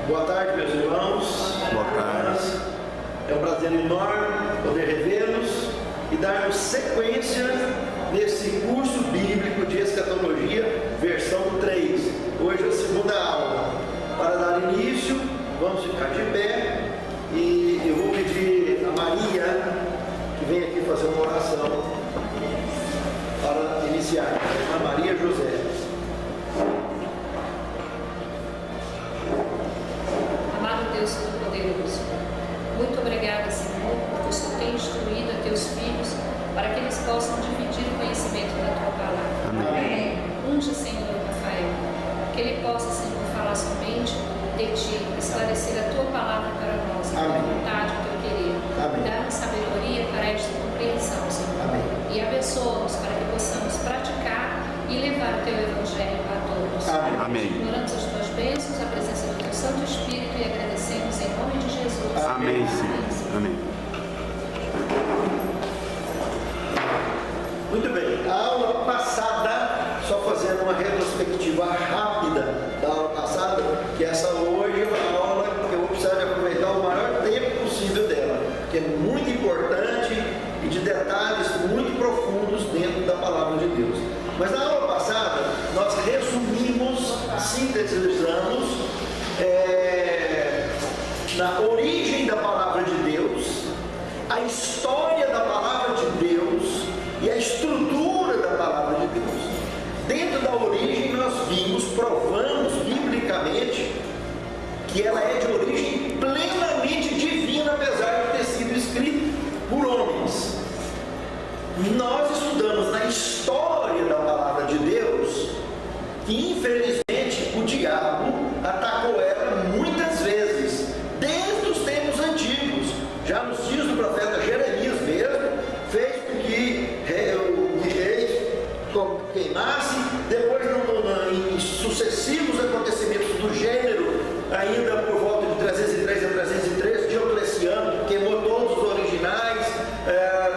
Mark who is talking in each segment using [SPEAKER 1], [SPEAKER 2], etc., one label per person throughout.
[SPEAKER 1] Boa tarde, meus irmãos.
[SPEAKER 2] Boa tarde.
[SPEAKER 1] É um prazer enorme poder revê-los e darmos sequência nesse curso bíblico de escatologia, versão 3. Hoje é a segunda aula. Para dar início, vamos ficar de pé e eu vou pedir a Maria que vem aqui fazer uma oração para iniciar. A Maria José.
[SPEAKER 3] Amado Deus Todo-Poderoso, muito obrigada, Senhor, porque o Senhor tem instruído a teus filhos para que eles possam dividir o conhecimento da tua palavra.
[SPEAKER 2] Amém.
[SPEAKER 3] Unge, Senhor, Rafael, que ele possa, Senhor, falar somente de ti, esclarecer a tua palavra para nós, a tua vontade, o teu querer. Dá-nos sabedoria para esta compreensão, Senhor.
[SPEAKER 1] Amém.
[SPEAKER 3] E abençoa-nos para que possamos praticar e levar o teu evangelho a todos.
[SPEAKER 1] Amém.
[SPEAKER 3] Ignoramos as tuas bênçãos, a presença do teu Santo Espírito e agradecemos em nome de Jesus.
[SPEAKER 2] Amém, Senhor. Amém.
[SPEAKER 1] Muito bem, a aula passada, só fazendo uma retrospectiva rápida da aula passada, que essa hoje é uma aula que eu vou precisar de aproveitar o maior tempo possível dela, que é muito importante e de detalhes muito profundos dentro da palavra de Deus. Mas na aula passada, nós resumimos, sintetizamos na origem da palavra de Deus, a história da palavra de Deus e a estrutura da palavra de Deus. Dentro da origem nós vimos, provamos biblicamente que ela é de origem plenamente divina, apesar de ter sido escrita por homens. Nós estudamos na história da palavra de Deus que infelizmente o diabo atacou ela muitas vezes, desde os tempos antigos, já nos dias do profeta Jeremias mesmo, fez com que o rei queimasse, depois em sucessivos acontecimentos do gênero, ainda por volta de 303 a 303, Diocleciano queimou todos os originais,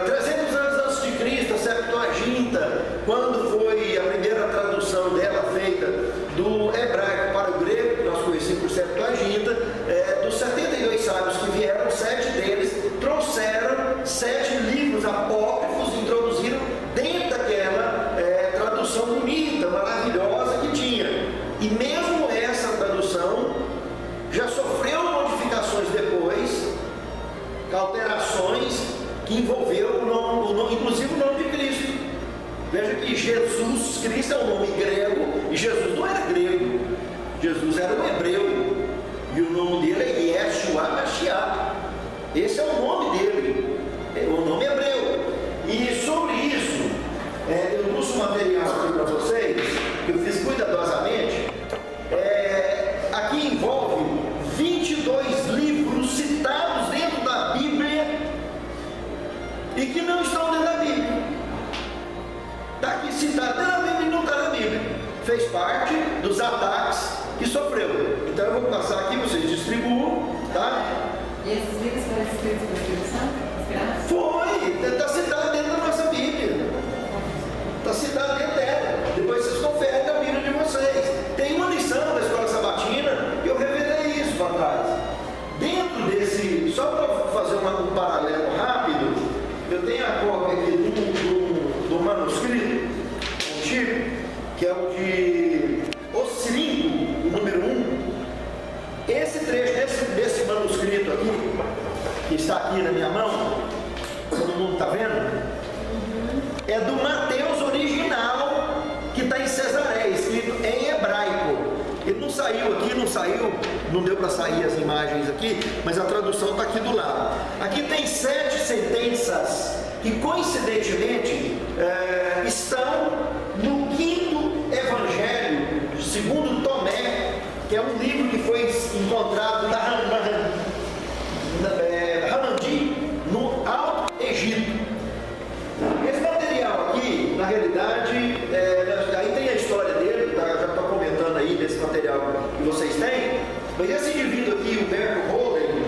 [SPEAKER 1] 300 anos antes de Cristo, a Septuaginta, quando foi a primeira tradução dela feita do hebraico para o grego, que nós conhecemos por Septuaginta, dos 72 sábios que vieram, 7 deles trouxeram 7 livros apócrifos, introduziram dentro daquela tradução bonita, maravilhosa que tinha. E mesmo essa tradução já sofreu modificações depois, alterações que envolveram o nome, inclusive o nome de Cristo. Veja que Jesus Cristo é um nome grego e Jesus não era grego, Jesus era um hebreu e o nome dele é Yeshua Mashiach. Esse é o nome dele, é o nome hebreu. E sobre isso, eu trouxe um material aqui para vocês, que eu fiz cuidadosamente. Aqui envolve 22 livros citados dentro da Bíblia e que não estão dentro da Bíblia. Está aqui citado dentro da Bíblia e não está na Bíblia. Fez parte dos ataques que sofreu. Então eu vou passar aqui, vocês distribuam, tá?
[SPEAKER 4] E esses livros foram escritos por Espírito Santo?
[SPEAKER 1] Foi, está citado dentro da nossa Bíblia. Está citado dentro dela. Depois vocês conferem na Bíblia de vocês. Tem uma lição da escola sabatina que eu revelei isso para trás. Dentro desse, só para fazer um paralelo rápido, eu tenho a cópia aqui do manuscrito antigo, que é o de Oscirinco, o número 1. Esse trecho desse manuscrito aqui, que está aqui na minha mão, todo mundo está vendo? É do Mateus original, que está em Cesareia, escrito em hebraico. Ele não saiu aqui, não deu para sair as imagens aqui, mas a tradução está aqui do lado. Aqui tem 7 sentenças que coincidentemente estão no 5º Evangelho, segundo Tomé, que é um livro que foi encontrado na Ramandi, no Alto Egito. Esse material aqui, na realidade, aí tem a história dele, tá? Já estou comentando aí desse material que vocês têm, mas esse indivíduo aqui, o Humberto Holden,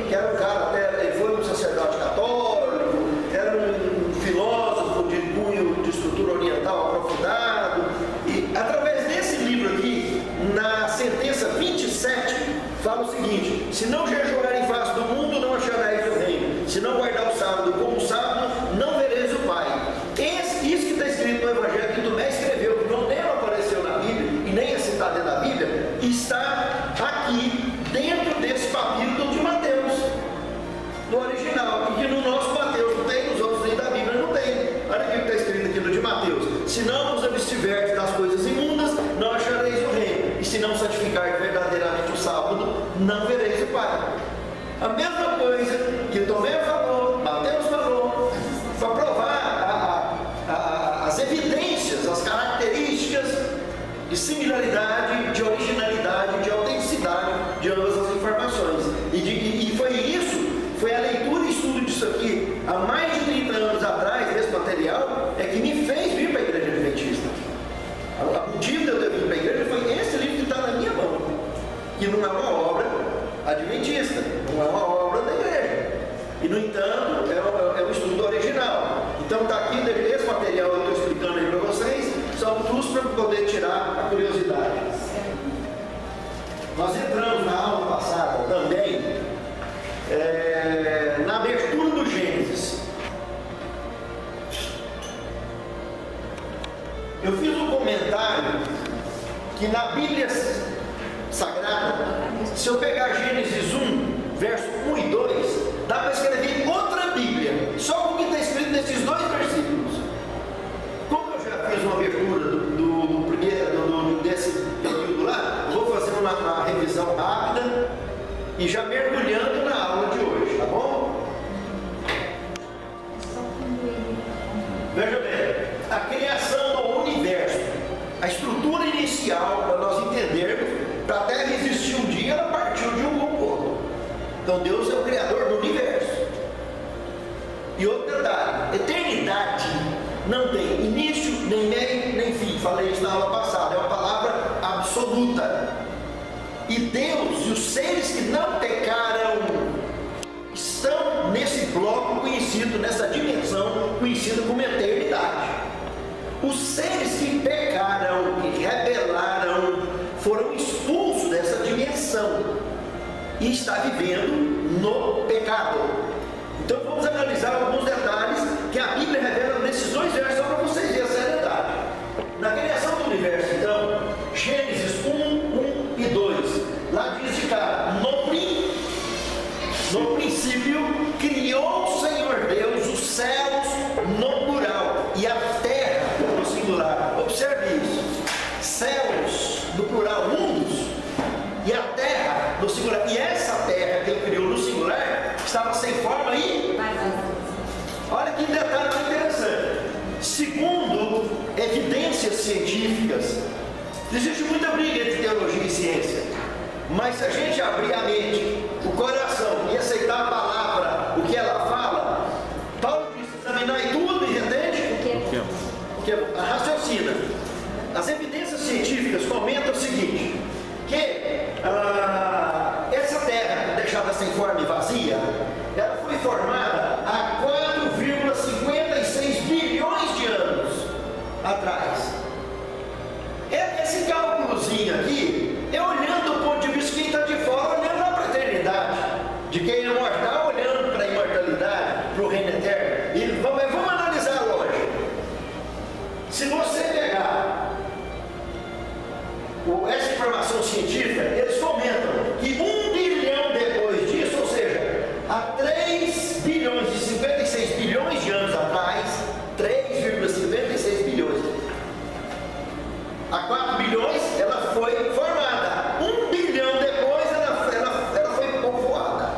[SPEAKER 1] que era um cara, ele foi um sacerdote católico, era um filósofo de cunho de estrutura oriental aprofundado, e através desse livro aqui, na sentença 27, fala o seguinte: de similaridade, de originalidade, de autenticidade de ambas as informações. E foi isso, foi a leitura e estudo disso aqui há mais de 30 anos atrás, desse material, é que me fez vir para a Igreja Adventista. O motivo de eu ter vindo para a igreja foi esse livro que está na minha mão, que não é uma obra adventista, não é uma obra da igreja. E, no entanto, é um estudo original. Então está aqui, esse material eu estou explicando aí para vocês, só para poder tirar a curiosidade. Nós entramos na aula passada também, na abertura do Gênesis. Eu fiz um comentário que na Bíblia Sagrada, se eu pegar Gênesis 1, verso 1 e 2, dá para escrever outra Bíblia, só com o que está escrito nesses dois versículos. Como eu já fiz uma abertura desse período lá, eu vou fazer uma revisão rápida e já mergulhando na aula de hoje, tá bom? Veja bem, a criação do universo, a estrutura inicial, para nós entendermos, para a Terra existir um dia, ela partiu de um composto. Então Deus é o Criador do universo. E outro detalhe, eternidade não tem início, nem meio, nem fim. Falei isso na aula passada, é uma palavra absoluta. E Deus e os seres que não pecaram estão nesse bloco conhecido, nessa dimensão conhecida como eternidade. Os seres que pecaram, que rebelaram, foram expulsos dessa dimensão e está vivendo no pecado. Então vamos analisar alguns detalhes que a Bíblia revela nesses dois versos, só para vocês verem a seriedade. Na criação do universo, então, Gênesis 1, 1 e 2, lá diz de cá, no princípio criou o Senhor Deus os céus no plural e a terra no singular. Observe isso, céus no plural, mundos, e a terra no singular. E essa terra que ele criou no singular estava sem forma e olha que detalhe interessante. Segundo evidências científicas, existe muita briga entre teologia e ciência, mas se a gente abrir a mente, o coração e aceitar a palavra, o que ela fala, Paulo diz: examinai tudo e entende? Porque raciocina. As evidências científicas comentam o seguinte, que essa terra deixada sem forma e vazia, ela foi formada há 4,56 bilhões de anos atrás. Esse cálculozinho aqui é olhando do ponto de vista de quem está de fora, olhando lá para a eternidade, de quem é mortal, olhando para a imortalidade, para o reino eterno. E vamos analisar hoje. Se você pegar essa informação científica, eles comentam que 1 bilhão depois disso, ou seja, há 3 bilhões e 56 bilhões de anos atrás, 3,56 bilhões, há 4 bilhões ela foi formada, 1 bilhão depois ela foi povoada.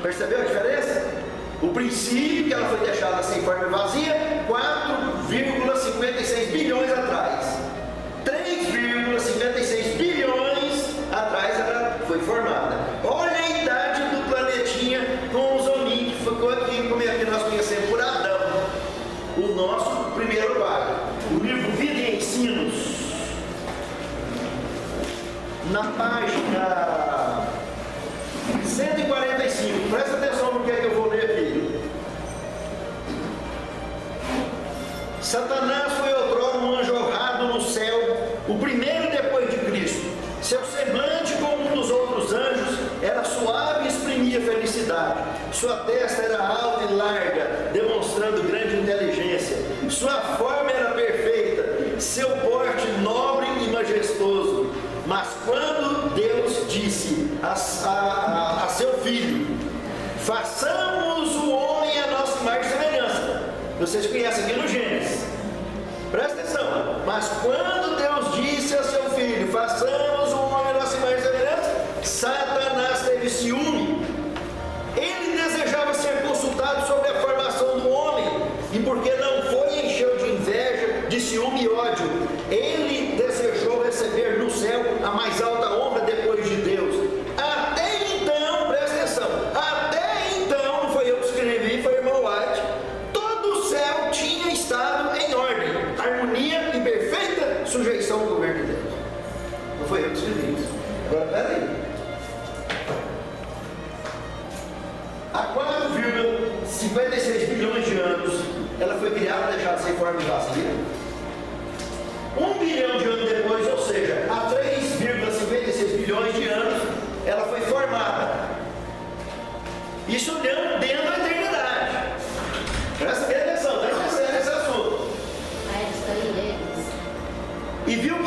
[SPEAKER 1] Percebeu a diferença? O princípio que ela foi deixada sem forma e vazia, 4,56 bilhões atrás. 3,56 bilhões atrás ela foi formada. Olha a idade do planetinha com os hominhos que ficou aqui, como é que nós conhecemos por Adão, o nosso primeiro pai. O livro Vida e Ensinos, na página 145, presta atenção no que é que eu vou ler aqui. Satanás foi outrora um anjo honrado no céu, o primeiro depois de Cristo. Seu semblante, como um dos outros anjos, era suave e exprimia felicidade. Sua testa era alta e larga, demonstrando grande inteligência. Sua forma era perfeita, seu porte nobre e majestoso. Mas quando Deus disse a seu filho: façamos o homem à nossa imagem e semelhança. Vocês conhecem aqui no Gênesis. Presta atenção. Mas quando Deus disse a seu filho: façamos o homem à nossa imagem e semelhança, Satanás teve ciúme. Ele desejava ser consultado sobre a formação do homem, e porque não foi, encheu de inveja, de ciúme e ódio. Ele desejou 56 bilhões de anos, ela foi criada e deixada sem forma e vazia. 1 bilhão de anos depois, ou seja, há 3,56 bilhões de anos, ela foi formada. Isso dentro da eternidade. Presta bem atenção, está interessante esse assunto. E viu o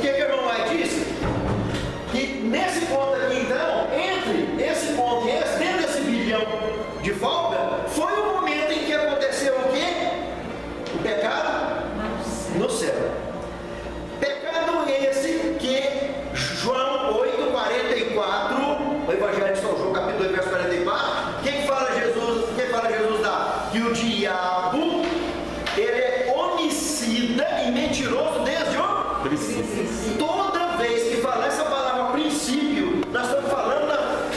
[SPEAKER 1] que o irmão White disse? Que nesse ponto aqui, então, entre esse ponto e esse, dentro desse bilhão de folga, foi o momento em que aconteceu o quê? O pecado no céu. Pecado esse que João 8,44, o Evangelho de São João, capítulo 2, verso 44, quem fala Jesus lá? Que o diabo, ele é homicida e mentiroso desde o princípio. Toda vez que falar essa palavra princípio, nós estamos falando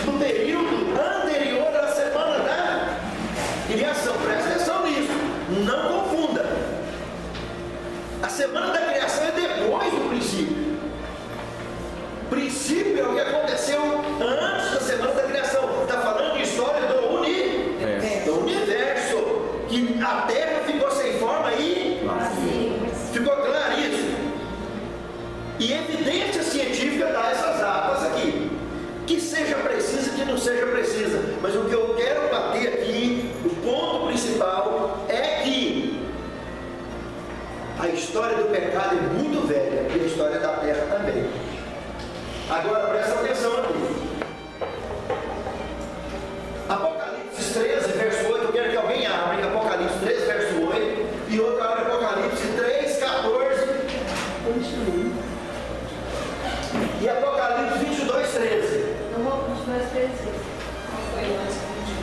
[SPEAKER 1] do período anterior à semana da criação. Presta atenção nisso, não confunda. A semana da criação é depois do princípio. Princípio é o que aconteceu antes da semana da criação. Está falando de história do universo, que a Terra ficou sem forma e ficou claro isso. E evidência científica dá essas datas aqui, que seja precisa, que não seja precisa, mas o que eu quero bater aqui, o ponto principal é que a história do pecado é muito velha e a história da Terra também. Agora presta atenção aqui. Apocalipse 13, verso 8, eu quero que alguém abra Apocalipse 13, verso 8, e outro abre Apocalipse 3, 14 e Apocalipse 22, 13.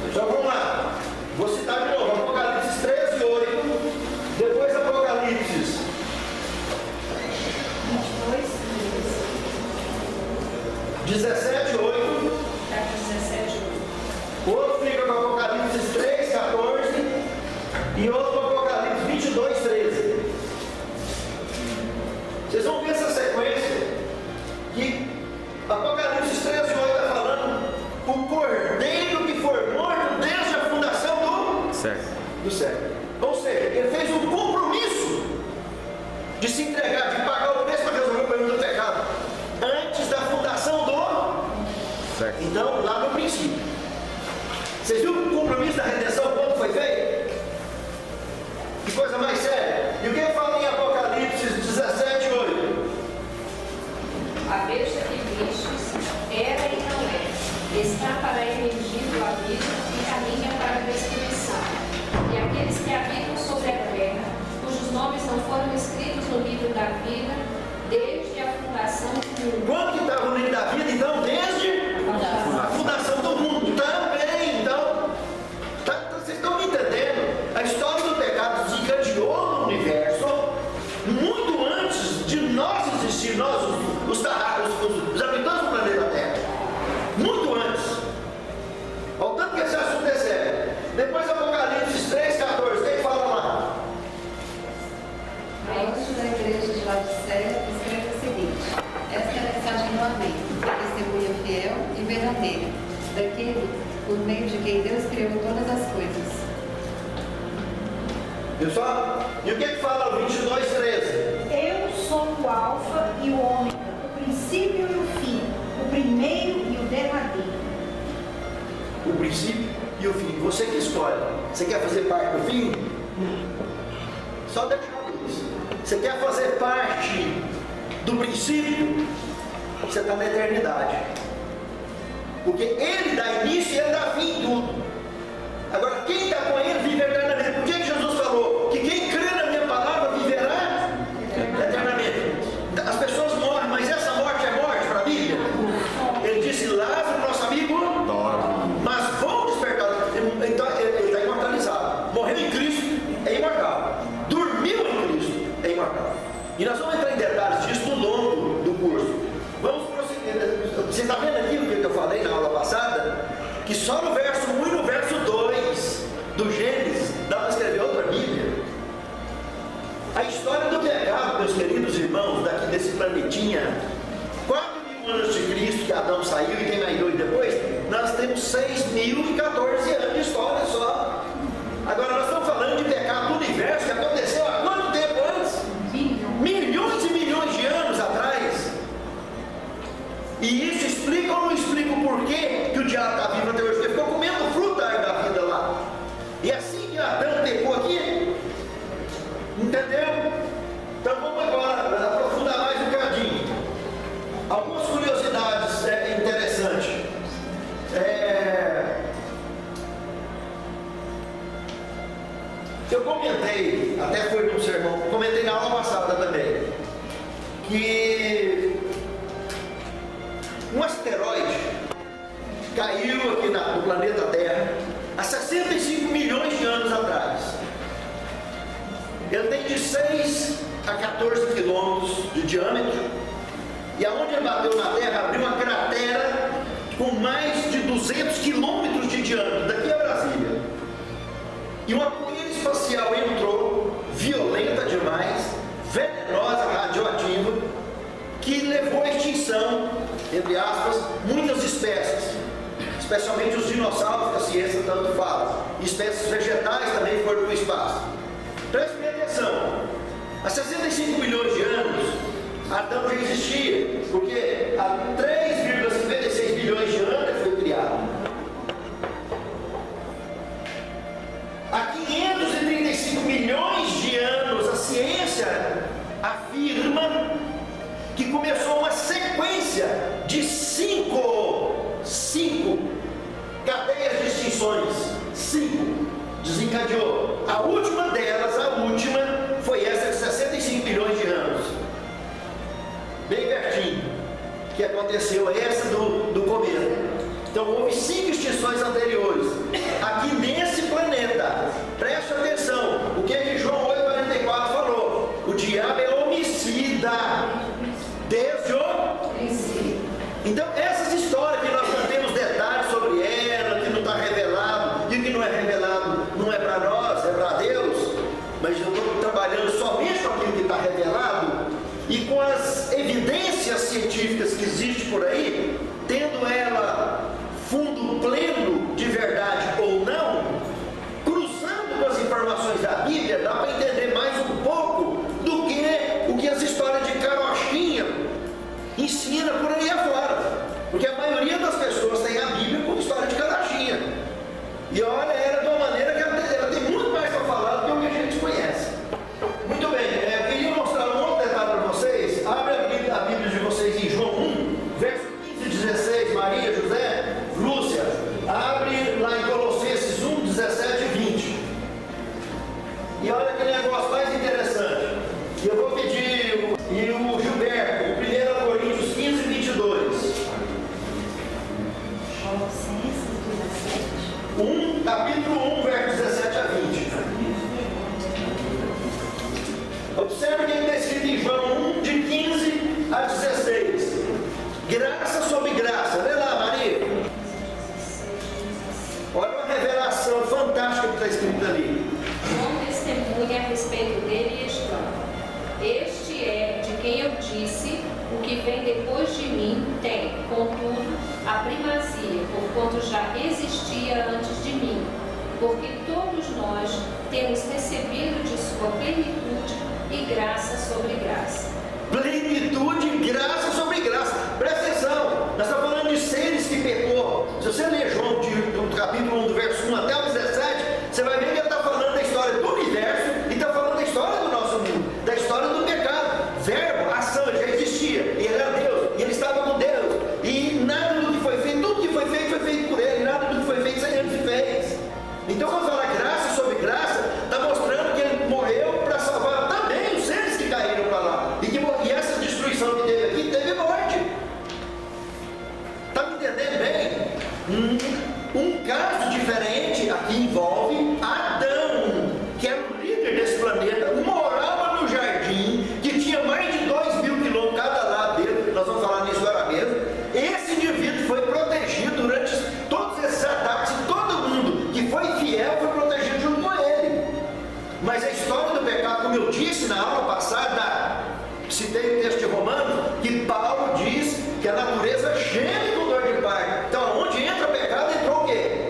[SPEAKER 1] Então vamos lá, vou citar de novo, Apocalipse 13, 8, depois Apocalipse 17, 8. Outro fica com Apocalipse 3, 14 e outro com Apocalipse 22, 13. Vocês vão ver essa sequência que Apocalipse 13, 8 está falando o cordeiro que foi morto desde a fundação do século. Ou seja, ele fez um compromisso de se entregar, de pagar o preço para resolver o problema do pecado antes da fundação do século. Então, lá no princípio. Vocês viram o compromisso da redenção quando foi feito? Que coisa mais séria. E o que fala em Apocalipse 17, 8?
[SPEAKER 3] A besta que vistes era e não é, está para emergir do abismo e caminha para a destruição. E aqueles que habitam sobre a terra, cujos nomes não foram escritos no livro da vida, desde a fundação do mundo.
[SPEAKER 1] Quando que estava no livro da vida? Então, desde a fundação do mundo também. Então, vocês estão me entendendo? A história do pecado se encadeou no universo muito antes de nós existir, nós, os habitantes do planeta Terra. Muito antes. Ao tanto que esse assunto é sério. Depois Apocalipse 3, 14, quem fala lá?
[SPEAKER 4] A anjo da igreja de Laodiceia escreve o seguinte: esta é a mensagem do Amém, testemunha fiel e verdadeira, daquele por meio de quem Deus criou todas as coisas.
[SPEAKER 1] Viu só? E o que fala o 22, 13?
[SPEAKER 5] Eu sou o Alfa e o Ômega, o princípio e o fim, o primeiro e o derradeiro.
[SPEAKER 1] O princípio e o fim. Você que escolhe. Você quer fazer parte do fim? Só deixa isso. Você quer fazer parte do princípio? Você está na eternidade. Porque Ele dá início e Ele dá fim em tudo. Agora, quem está com Ele vive eternamente. Por que Jesus falou que quem crê na minha palavra viverá eternamente? As pessoas morrem, mas essa morte é morte para a Bíblia? Ele disse: Lázaro, nosso amigo, mas vão despertar. Então, ele está imortalizado. Morreu em Cristo, é imortal. Dormiu em Cristo, é imortal. E nós vamos entrar em detalhes disso no longo do curso. Vamos prosseguir. Você está vendo aqui o que eu falei na aula passada? Que só no verso Eu comentei, até foi num sermão, comentei na aula passada também, que um asteroide caiu aqui no planeta Terra há 65 milhões de anos atrás. Ele tem de 6 a 14 quilômetros de diâmetro, e aonde ele bateu na Terra, abriu uma cratera com mais de 200 quilômetros de diâmetro, daqui a Brasília. E uma poeira espacial entrou, violenta demais, venenosa, radioativa, que levou à extinção, entre aspas, muitas espécies, especialmente os dinossauros, que a ciência tanto fala. Espécies vegetais também foram para o espaço. Prestem atenção, há 65 milhões de anos, Adão já existia, porque há 3,56 bilhões de anos ele foi criado. Há 535 milhões de anos, a ciência afirma que começou uma sequência de 5 cadeias de extinções. 5 desencadeou. A última delas, foi essa de 65 milhões de anos. Bem pertinho, que aconteceu essa do cometa. Então houve 5 extinções anteriores aqui nesse planeta. Preste atenção, o que João 8,44 falou: o diabo é homicida desde o princípio. Então essas histórias que nós não temos detalhes sobre ela, que não está revelado, e o que não é revelado não é para nós, é para Deus, mas eu estou trabalhando somente com aquilo que está revelado e com as evidências científicas que existem por aí, tendo ela fundo pleno de verdade ou não, cruzando com as informações da Bíblia, dá para entender mais um pouco do que o que as histórias de carochinha ensina por aí afora, porque a maioria das pessoas tem a Bíblia como história de carochinha, e olha, era de uma maneira que ela tem muito mais para falar do que o que a gente conhece. Muito bem, eu queria mostrar um outro detalhe para vocês. Abre a Bíblia de vocês em João 1, verso 15 e 16, Maria, José, Lúcia. Abre lá em Colossenses 1, 17 e 20. E olha que negócio mais interessante. E eu vou pedir o Gilberto, 1 Coríntios 15 e 22.
[SPEAKER 5] Colossenses 17.
[SPEAKER 1] Capítulo 1, verso 17 a 20. Observe o que está escrito em João 1, de 15 a 16. Graça sobre graça. Lê lá, Maria. Olha uma revelação fantástica que está escrito ali.
[SPEAKER 3] João testemunha a respeito dele e exclama: este é de quem eu disse: o que vem depois de mim tem, contudo, a primazia, porquanto já existia antes de mim, porque todos nós temos recebido de sua plenitude e graça sobre graça.
[SPEAKER 1] Plenitude, graça sobre graça. Presta atenção, nós estamos falando de seres que pecou. Se você ler João do capítulo 1, do verso 1 até o 17, você vai ver que ele está falando da história do universo e está falando da história do nosso mundo, da história do pecado. Verbo, ação, ele já existia, e ele era Deus, e ele estava com Deus, e nada do que foi feito, tudo que foi feito por ele, nada do que foi feito sem ele fez. Então quando fala graça sobre graça, está mostrando que ele morreu para salvar também os seres que caíram para lá, e essa destruição que teve aqui, teve morte. Está me entendendo bem? Um caso diferente aqui envolve Adão, que era o líder desse planeta, morava no jardim, que tinha mais de 2.000 quilômetros cada lado dele, nós vamos falar nisso agora mesmo. Esse indivíduo foi protegido durante todos esses ataques, e todo mundo que foi fiel foi protegido junto com ele. Mas a história do pecado, como eu disse na aula passada, citei o texto de Romanos, que Paulo diz que a natureza geme com dor de parto. Então, onde entra o pecado, entrou o quê?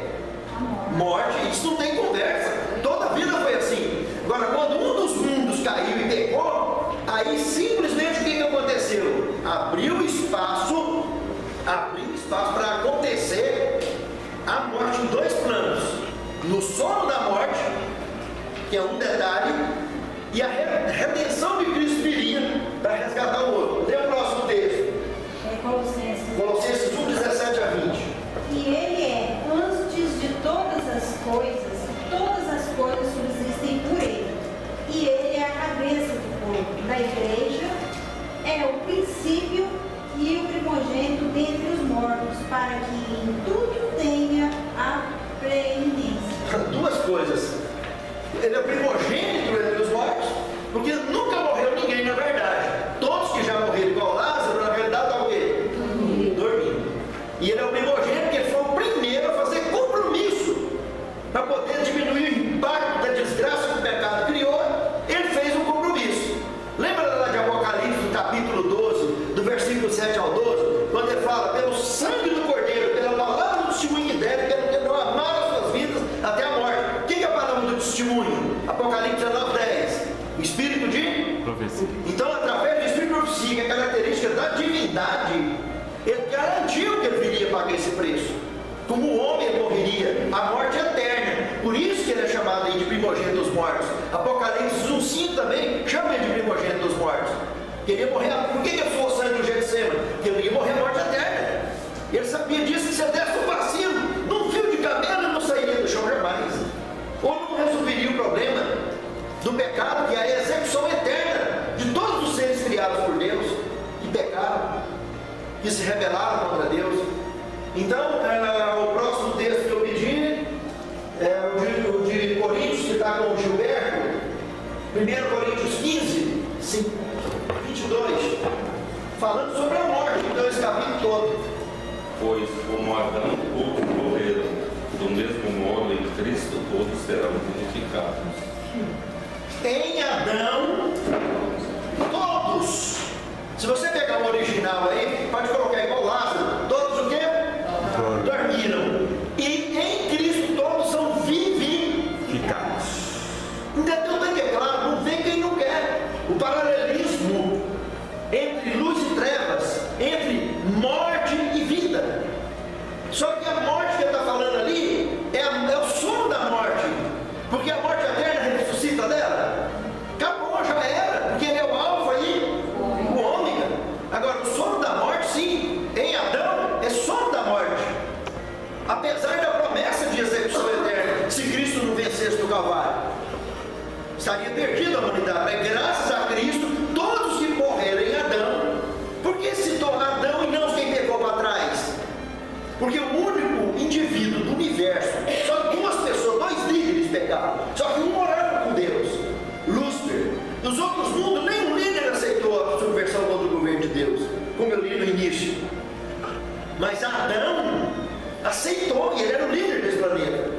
[SPEAKER 1] Morte. Isso não tem conversa. Toda a vida foi assim. Agora, quando um dos mundos caiu e pecou, aí simplesmente o que aconteceu? Abriu espaço para acontecer a morte em 2 planos: no sono da morte, que é um detalhe, e a redenção de Cristo viria para resgatar o outro. Lê o próximo texto. Colossenses 1, 17 a 20.
[SPEAKER 5] E ele é antes de todas as coisas, e todas as coisas subsistem por cabeça do corpo, da igreja, é o princípio e o primogênito dentre os mortos, para que em tudo tenha a preeminência.
[SPEAKER 1] Duas coisas. Ele é o primogênito entre os mortos, porque nunca morreu ninguém, na verdade. Todos que já morreram igual Lázaro, na verdade, estão o quê? Dormindo. E ele é o primogênito porque ele foi o primeiro a fazer compromisso para poder diminuir o impacto da desgraça que o pecado criou. Ele fez um compromisso. Lembra lá de Apocalipse, do capítulo 12, do versículo 7 ao 12, quando ele fala: pelo sangue do Cordeiro, pela palavra do testemunho que deve, pelo que não amaram as suas vidas até a morte. O que é a palavra do testemunho? Apocalipse 19, 10. O espírito de
[SPEAKER 2] profecia.
[SPEAKER 1] Então, através do espírito de profecia, que é característica da divindade, ele garantiu que ele viria pagar esse preço. Como o homem ele morreria, a morte eterna. Por isso que ele é chamado aí de primogênito dos mortos. Apocalipse 1,5 também chama ele de primogênito dos mortos. Queria morrer. Por que ele foi o sangue do Getsemane? Porque ele ia morrer a morte eterna. Ele sabia disso, que se ele desse um vacilo num fio de cabelo, ele não sairia do chão jamais. Ou não resolveria o problema do pecado, que é a execução eterna de todos os seres criados por Deus, que pecaram, que se rebelaram contra Deus. Então, o próximo texto que eu pedi é o de Coríntios, que está com o Gilberto, 1 Coríntios 15, 22, falando sobre a morte. Então, esse capítulo todo.
[SPEAKER 6] Pois, como Adão todos morreram, do mesmo modo em Cristo todos serão vivificados.
[SPEAKER 1] Em Adão, todos. Se você pegar o original aí, pode colocar igual Lázaro. Todos o quê? Dormiram. E em Cristo todos são vivificados. Então tem que, claro, não tem quem não quer. O paralelismo entre luz e trevas, entre morte e vida. Só que a morte que ele está falando ali é o sono da morte. Porque a morte eterna ressuscita dela. Acabou, já era. Porque ele é o alfa e o ômega. Agora, o sono da morte, sim, em Adão, é sono da morte. Apesar da promessa de execução eterna, se Cristo não vencesse no Calvário, estaria perdida a humanidade. Mas graças a Cristo, todos que morreram em Adão, por que citou Adão e não quem pegou para trás? Porque o único indivíduo do universo, só duas pessoas, dois líderes pecaram, só que um morava com Deus, Lúcifer. Nos outros mundos, nenhum líder aceitou a subversão contra o governo de Deus, como eu li no início. Mas Adão aceitou, e ele era o líder desse planeta.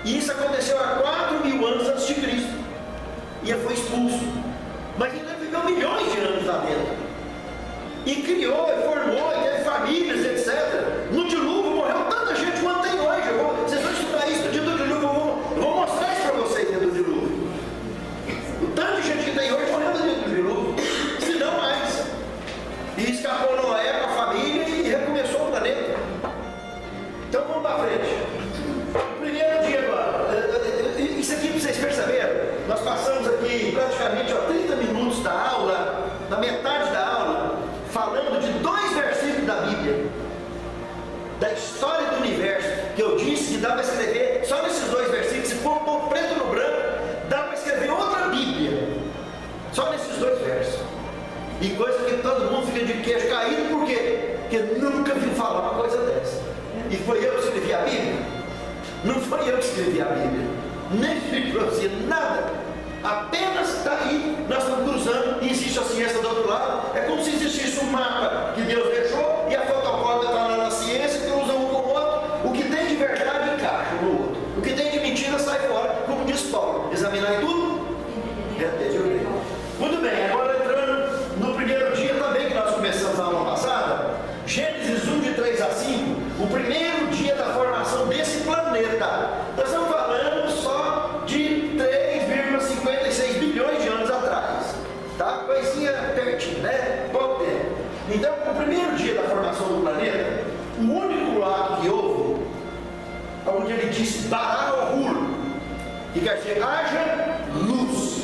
[SPEAKER 1] E isso aconteceu há 4.000 anos antes de Cristo. E ele foi expulso. Mas ele viveu milhões de anos lá dentro. E criou, e formou, e teve famílias, etc. No dilúvio morreu tanta gente quanto tem hoje. Vocês vão estudar isso no dia do dilúvio. Eu vou mostrar isso para vocês dentro do dilúvio. O tanto de gente que tem hoje morreu dentro do dilúvio. Se não mais. E escapou Noé com a família e recomeçou o planeta. Então vamos para frente. O primeiro dia agora. Isso aqui para vocês perceberem. Nós passamos aqui praticamente 30 minutos da aula, na metade da aula, falando de 2 versículos da Bíblia, da história do universo, que eu disse que dá para escrever só nesses 2 versículos. Se for pôr preto no branco, dá para escrever outra Bíblia, só nesses 2 versos. E coisa que todo mundo fica de queixo caído, por quê? Porque nunca vi falar uma coisa dessa. E foi eu que escrevi a Bíblia? Não foi eu que escrevi a Bíblia, nem escrevi profecia, nada. Apenas está aí, nós estamos cruzando e existe a ciência do outro lado. É como se existisse um mapa que Deus deixou e a fotocópia está lá na ciência, que usa um com o outro. O que tem de verdade encaixa no outro, o que tem de mentira sai fora, como diz Paulo. Examinar tudo? Muito bem, agora entrando no primeiro dia também que nós começamos a aula passada, Gênesis 1, de 3 a 5, o primeiro dia da formação desse planeta. Nós estamos falando só de 3,56 bilhões de anos atrás, tá? Coisinha pertinho, né? Pouco tempo. Então, o primeiro dia da formação do planeta, o único ato que houve, onde ele disse Bará Ohur, que quer dizer haja luz.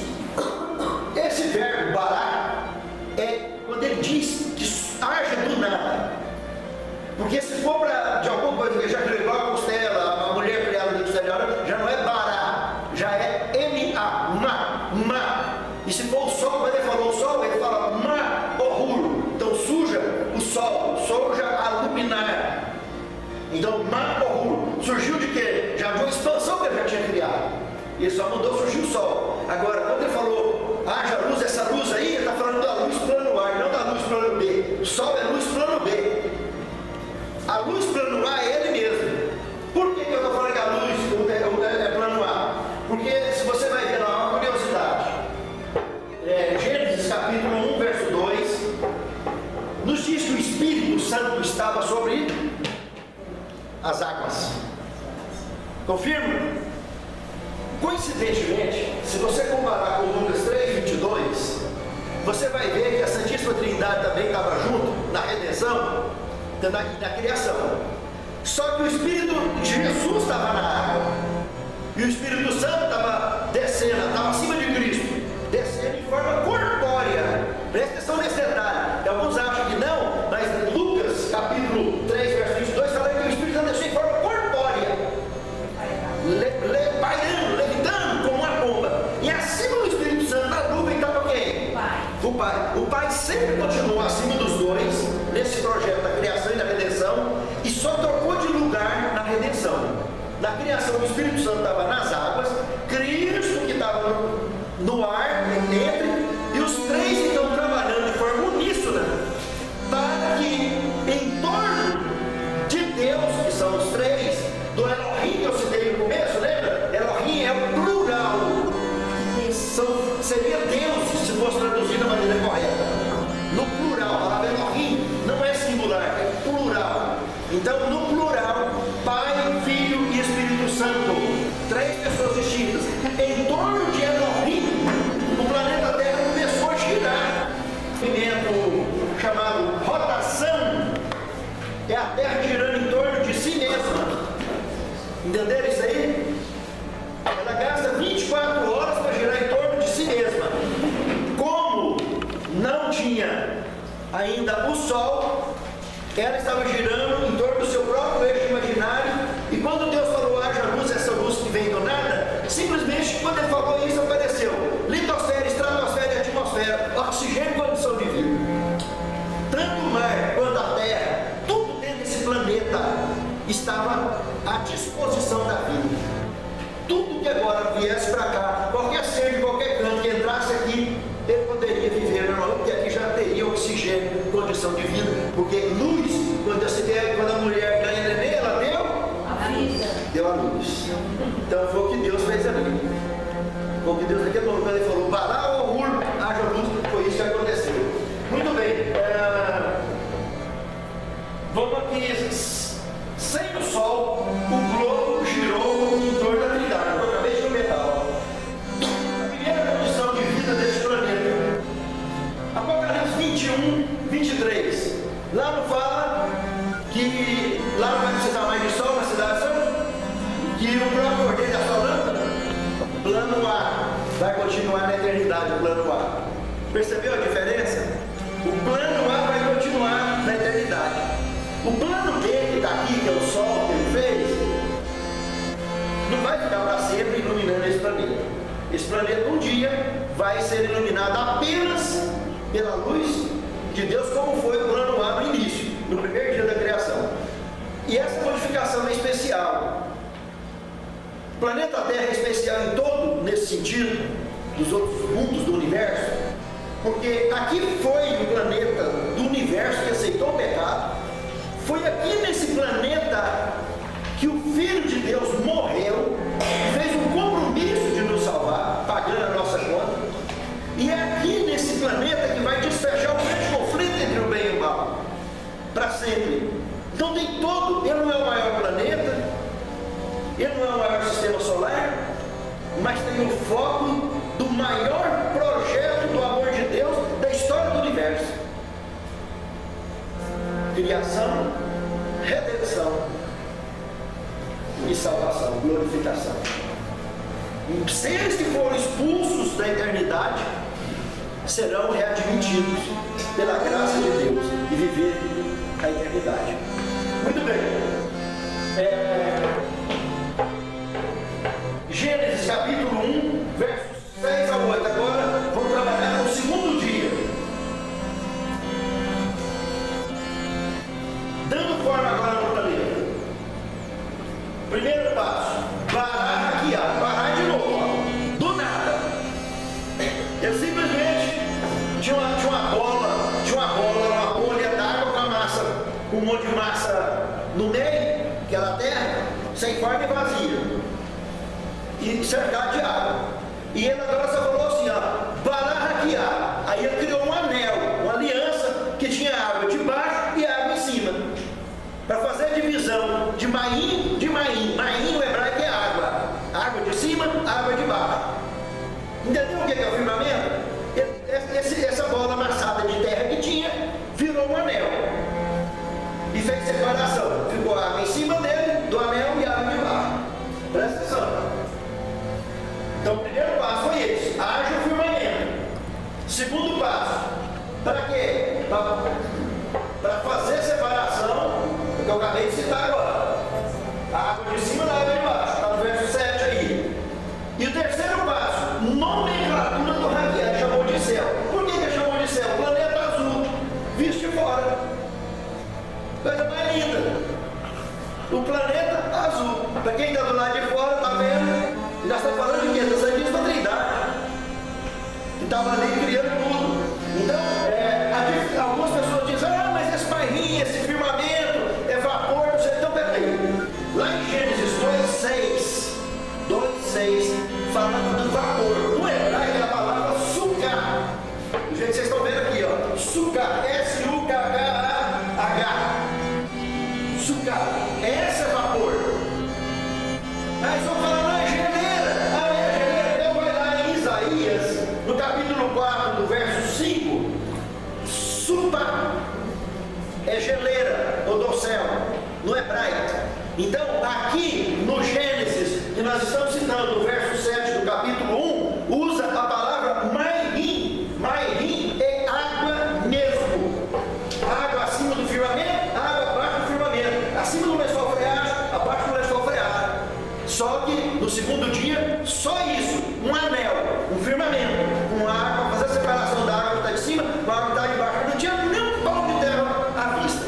[SPEAKER 1] Esse verbo Bará é quando ele diz que haja do nada. Porque se for de alguma coisa que já criou igual a costela, a mulher criada do exterior, já não é Bará, já é M-A, Ma. E se for Ele só mudou, surgiu o sol. Agora, quando ele falou, haja luz, essa luz aí, ele está falando da luz plano A, não da luz plano B. O sol é luz plano B. A luz plano A é ele mesmo. Por que eu estou falando que a luz é plano A? Porque se você vai ver lá, uma curiosidade. Gênesis capítulo 1, verso 2, nos diz que o Espírito Santo estava sobre as águas. Confirma? Coincidentemente, se você comparar com Lucas 3:22, você vai ver que a Santíssima Trindade também estava junto na redenção, na criação. Só que o Espírito de Jesus estava na água, e o Espírito Santo estava descendo, estava acima de Cristo, descendo em forma corpórea. Presta atenção nesse detalhe. Alguns acham que não, mas Lucas capítulo 3, verso 22 fala que o Espírito Santo desceu em forma corpórea, pairando, levitando como uma pomba. E acima do Espírito Santo, na nuvem, estava quem? O Pai. O Pai sempre continuou acima dos dois, nesse projeto da criação e da redenção, e só trocou de lugar na redenção. Na criação, o Espírito Santo estava nas águas, Cristo que estava no ar, entre, e os três estão trabalhando de forma uníssona, para que em torno de Deus, que são os três, do Elohim que eu citei no começo, lembra? Elohim é o plural. Seria Deus, se fosse traduzido da maneira correta. No plural, a palavra Elohim não é singular, é plural. Então, no plural, Pai, Filho e Espírito Santo, três pessoas distintas. Em torno de Elohim, o planeta Terra começou a girar. Um movimento chamado rotação é a Terra girando em torno de si mesma. Entenderam isso aí? Ela gasta 24 horas para girar em torno de si mesma. Como não tinha ainda o Sol, ela estava girando em torno do seu próprio eixo imaginário. E quando Deus falou, haja luz, essa luz que vem do nada, simplesmente quando ele falou isso, apareceu litosfera, estratosfera e atmosfera, oxigênio e condição de vida. Tanto o mar quanto a terra, tudo dentro desse planeta estava à disposição da vida. Tudo que agora viesse para cá, qualquer ser de qualquer canto que entrasse aqui, ele poderia viver normalmente, porque aqui já teria oxigênio, condição de vida, porque luz, quando a mulher ganha neném, ela deu a luz. Então foi o que Deus fez ali. Foi o que Deus naquele momento, quando ele falou, Bará ou Ur, haja luz, foi isso que aconteceu. Muito bem, vamos aqui. Sem o Sol, o globo girou em torno da Trindade. Eu acabei de comentar. A primeira condição de vida desse planeta. Apocalipse 21, 23. Lá não fala que lá não vai precisar mais de sol na cidade santa, que o próprio Cordeiro da sua lâmpada, plano A, vai continuar na eternidade, o plano A. Percebeu a diferença? O plano A vai continuar na eternidade. O plano B que está aqui, que é o Sol que ele fez, não vai ficar para sempre iluminando esse planeta. Esse planeta um dia vai ser iluminado apenas pela luz de Deus, como foi o plano A no início, no primeiro dia da criação. E essa modificação é especial. O planeta Terra é especial em todo, nesse sentido, dos outros mundos do universo, porque aqui foi o planeta do universo que aceitou o pecado. Foi aqui nesse planeta que o Filho de Deus morreu, fez um compromisso de nos salvar, pagando a nossa conta. E é aqui nesse planeta que vai desfechar o grande conflito entre o bem e o mal, para sempre. Então tem todo, ele não é o maior planeta, ele não é o maior sistema solar, mas tem o foco do maior projeto do amor de Deus da história do universo. Criação, redenção e salvação, glorificação. Seres que foram expulsos da eternidade serão readmitidos pela graça de Deus e viver a eternidade. Muito bem. Gênesis capítulo 1, versos 6 a 8. Agora vamos trabalhar no segundo dia. Dando forma agora no planeta. Primeiro passo, varar, hackear. Varar de novo. e cercado de água. E ele agora só falou assim, ó, Bararraquiá. Aí ele criou um anel, uma aliança que tinha água de baixo e água em cima, para fazer a divisão de Maim de Maim. Maim no hebraico é água. Água de cima, água de baixo. Entendeu o que é o firmamento? Essa bola amassada de terra que tinha, virou um anel. E fez separação. Ficou água em cima dele, do anel, e água de baixo. Presta atenção. Então o primeiro passo foi esse. Haja o firmamento. Segundo passo. Para quê? Para fazer separação, que eu acabei de citar agora. A água de cima da água de baixo. Está no verso 7 aí. E o terceiro passo, nomenclatura do Raquel, chamou de céu. Por que ele chamou de céu? Planeta azul, visto de fora. Coisa mais linda. O planeta azul. Para quem está do lado de fora, está vendo? Já está falando de quê? Da Santíssima Trindade. Que estava ali criando tudo. Então, algumas pessoas dizem, mas esse bairrinho, esse firmamento, é vapor, não sei. Então, peraí. Lá em Gênesis 2:6, falando do vapor. No hebraico é a palavra sukkah. Do jeito que vocês estão vendo aqui, ó. Sukkah, S-U-K-K-A-H. Sukkah, esse é vapor. Aí estão falando, é geleira. É geleira. Então vai lá em Isaías, no capítulo 4, do verso 5. Supa é geleira, ou dossel, no hebraico. Então, aqui no Gênesis, que nós estamos citando, no verso 7 do capítulo 1, usa a palavra Maim. Maim é água mesmo. Água acima do firmamento, água abaixo do firmamento. Acima do lençol freático, abaixo do lençol freático. Só que no segundo dia, só isso, um anel, um firmamento, com água, fazer a separação da água que está de cima com a água que está de baixo. Não tinha nem um pau de terra à vista.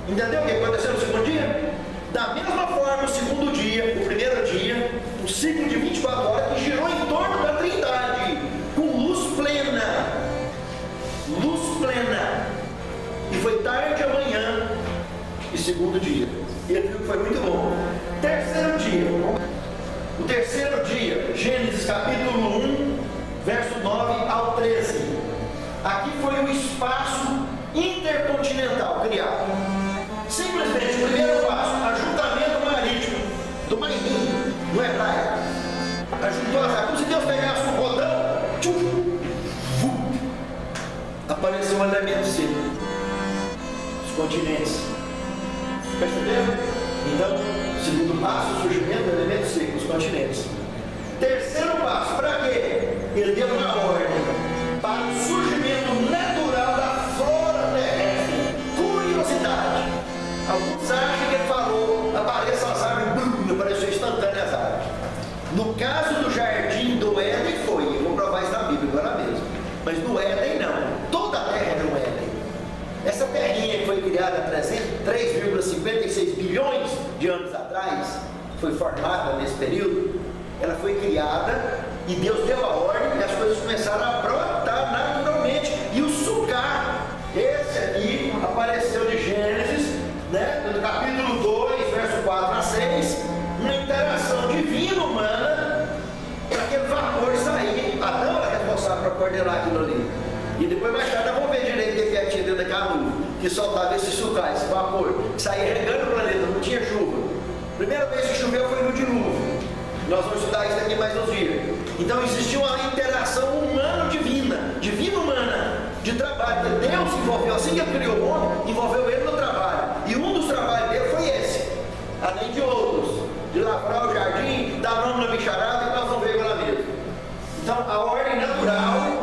[SPEAKER 1] Entendeu o que aconteceu no segundo dia? Da mesma forma, o segundo dia, o primeiro dia, um ciclo de 24 horas que girou em torno da Trindade, com luz plena. Luz plena. E foi tarde amanhã e segundo dia. E ele viu que foi muito bom. Terceiro dia. O terceiro dia, Gênesis capítulo 1, verso 9 ao 13. Aqui foi o espaço intercontinental criado. Simplesmente, o primeiro passo, ajuntamento marítimo do Maim, no hebraico. Ajuntou as águas. Como se Deus pegasse um rodão, apareceu um elemento seco. Os continentes. Perceberam? Então, segundo passo, o surgimento do elemento seco, os continentes. Terceiro passo, para quê? Ele deu uma ordem para o surgimento natural da flora terrestre. Curiosidade. Alguns acham que ele falou, apareçam as árvores, apareceu instantâneo as árvores. No caso do jardim do Éden foi, eu vou provar isso na Bíblia agora mesmo. Mas no Éden não, toda a terra era um Éden. Essa terrinha que foi criada há 3,56 bilhões de anos atrás, foi formada nesse período, ela foi criada e Deus deu a ordem e as coisas começaram a brotar naturalmente. E o sukkah, esse aqui, apareceu de Gênesis, né, no capítulo 2, verso 4 a 6, uma interação divina humana para aquele vapor sair. Adão era responsável para coordenar aquilo ali. E depois mais tarde vamos ver direito o que tinha dentro daquela nuvem, que soltava esse sukkah, esse vapor, que saía regando o planeta, não tinha chuva. Primeira vez que choveu foi no dilúvio. Nós vamos estudar isso aqui mais uns dias. Então existiu uma interação humano-divina, divina-humana, de trabalho. Deus envolveu, assim que ele criou o homem, envolveu ele no trabalho. E um dos trabalhos dele foi esse, além de outros, de lavrar o jardim, dar nome na bicharada, que nós vamos ver agora mesmo. Então a ordem natural,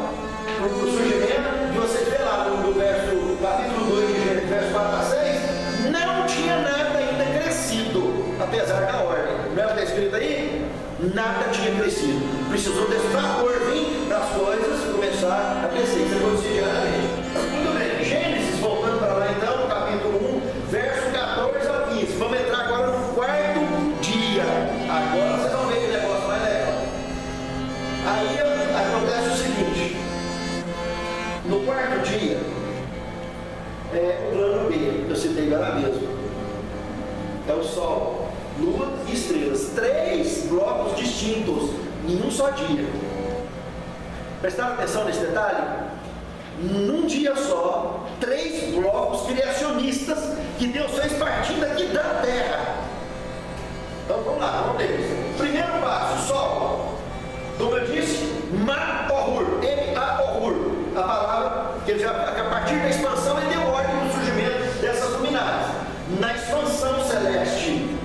[SPEAKER 1] o surgimento, de vocês verem lá no verso, capítulo 2 de Gênesis, verso 4 a 6, não tinha nada ainda crescido, apesar da ordem. Não é o que está escrito aí? Nada tinha crescido. Precisou desse vapor vir para as coisas começar a crescer. Isso acontecia diariamente. Muito bem, Gênesis, voltando para lá então, no capítulo 1, verso 14 ao 15. Vamos entrar agora no quarto dia. Agora vocês vão ver que negócio mais legal. Aí acontece o seguinte. No quarto dia, é o plano B, que eu citei agora mesmo. É o Sol, Lua e estrelas. 3 blocos distintos distintos em um só dia. Prestaram atenção nesse detalhe? Num dia só, 3 blocos criacionistas que Deus fez partindo aqui da terra. Então vamos lá, vamos ver. Primeiro passo, Sol. Como eu disse, Ma-Ohur, M-A-Ohur. A palavra que já, a partir da expansão ele deu ordem no surgimento dessas luminárias. Na expansão celeste.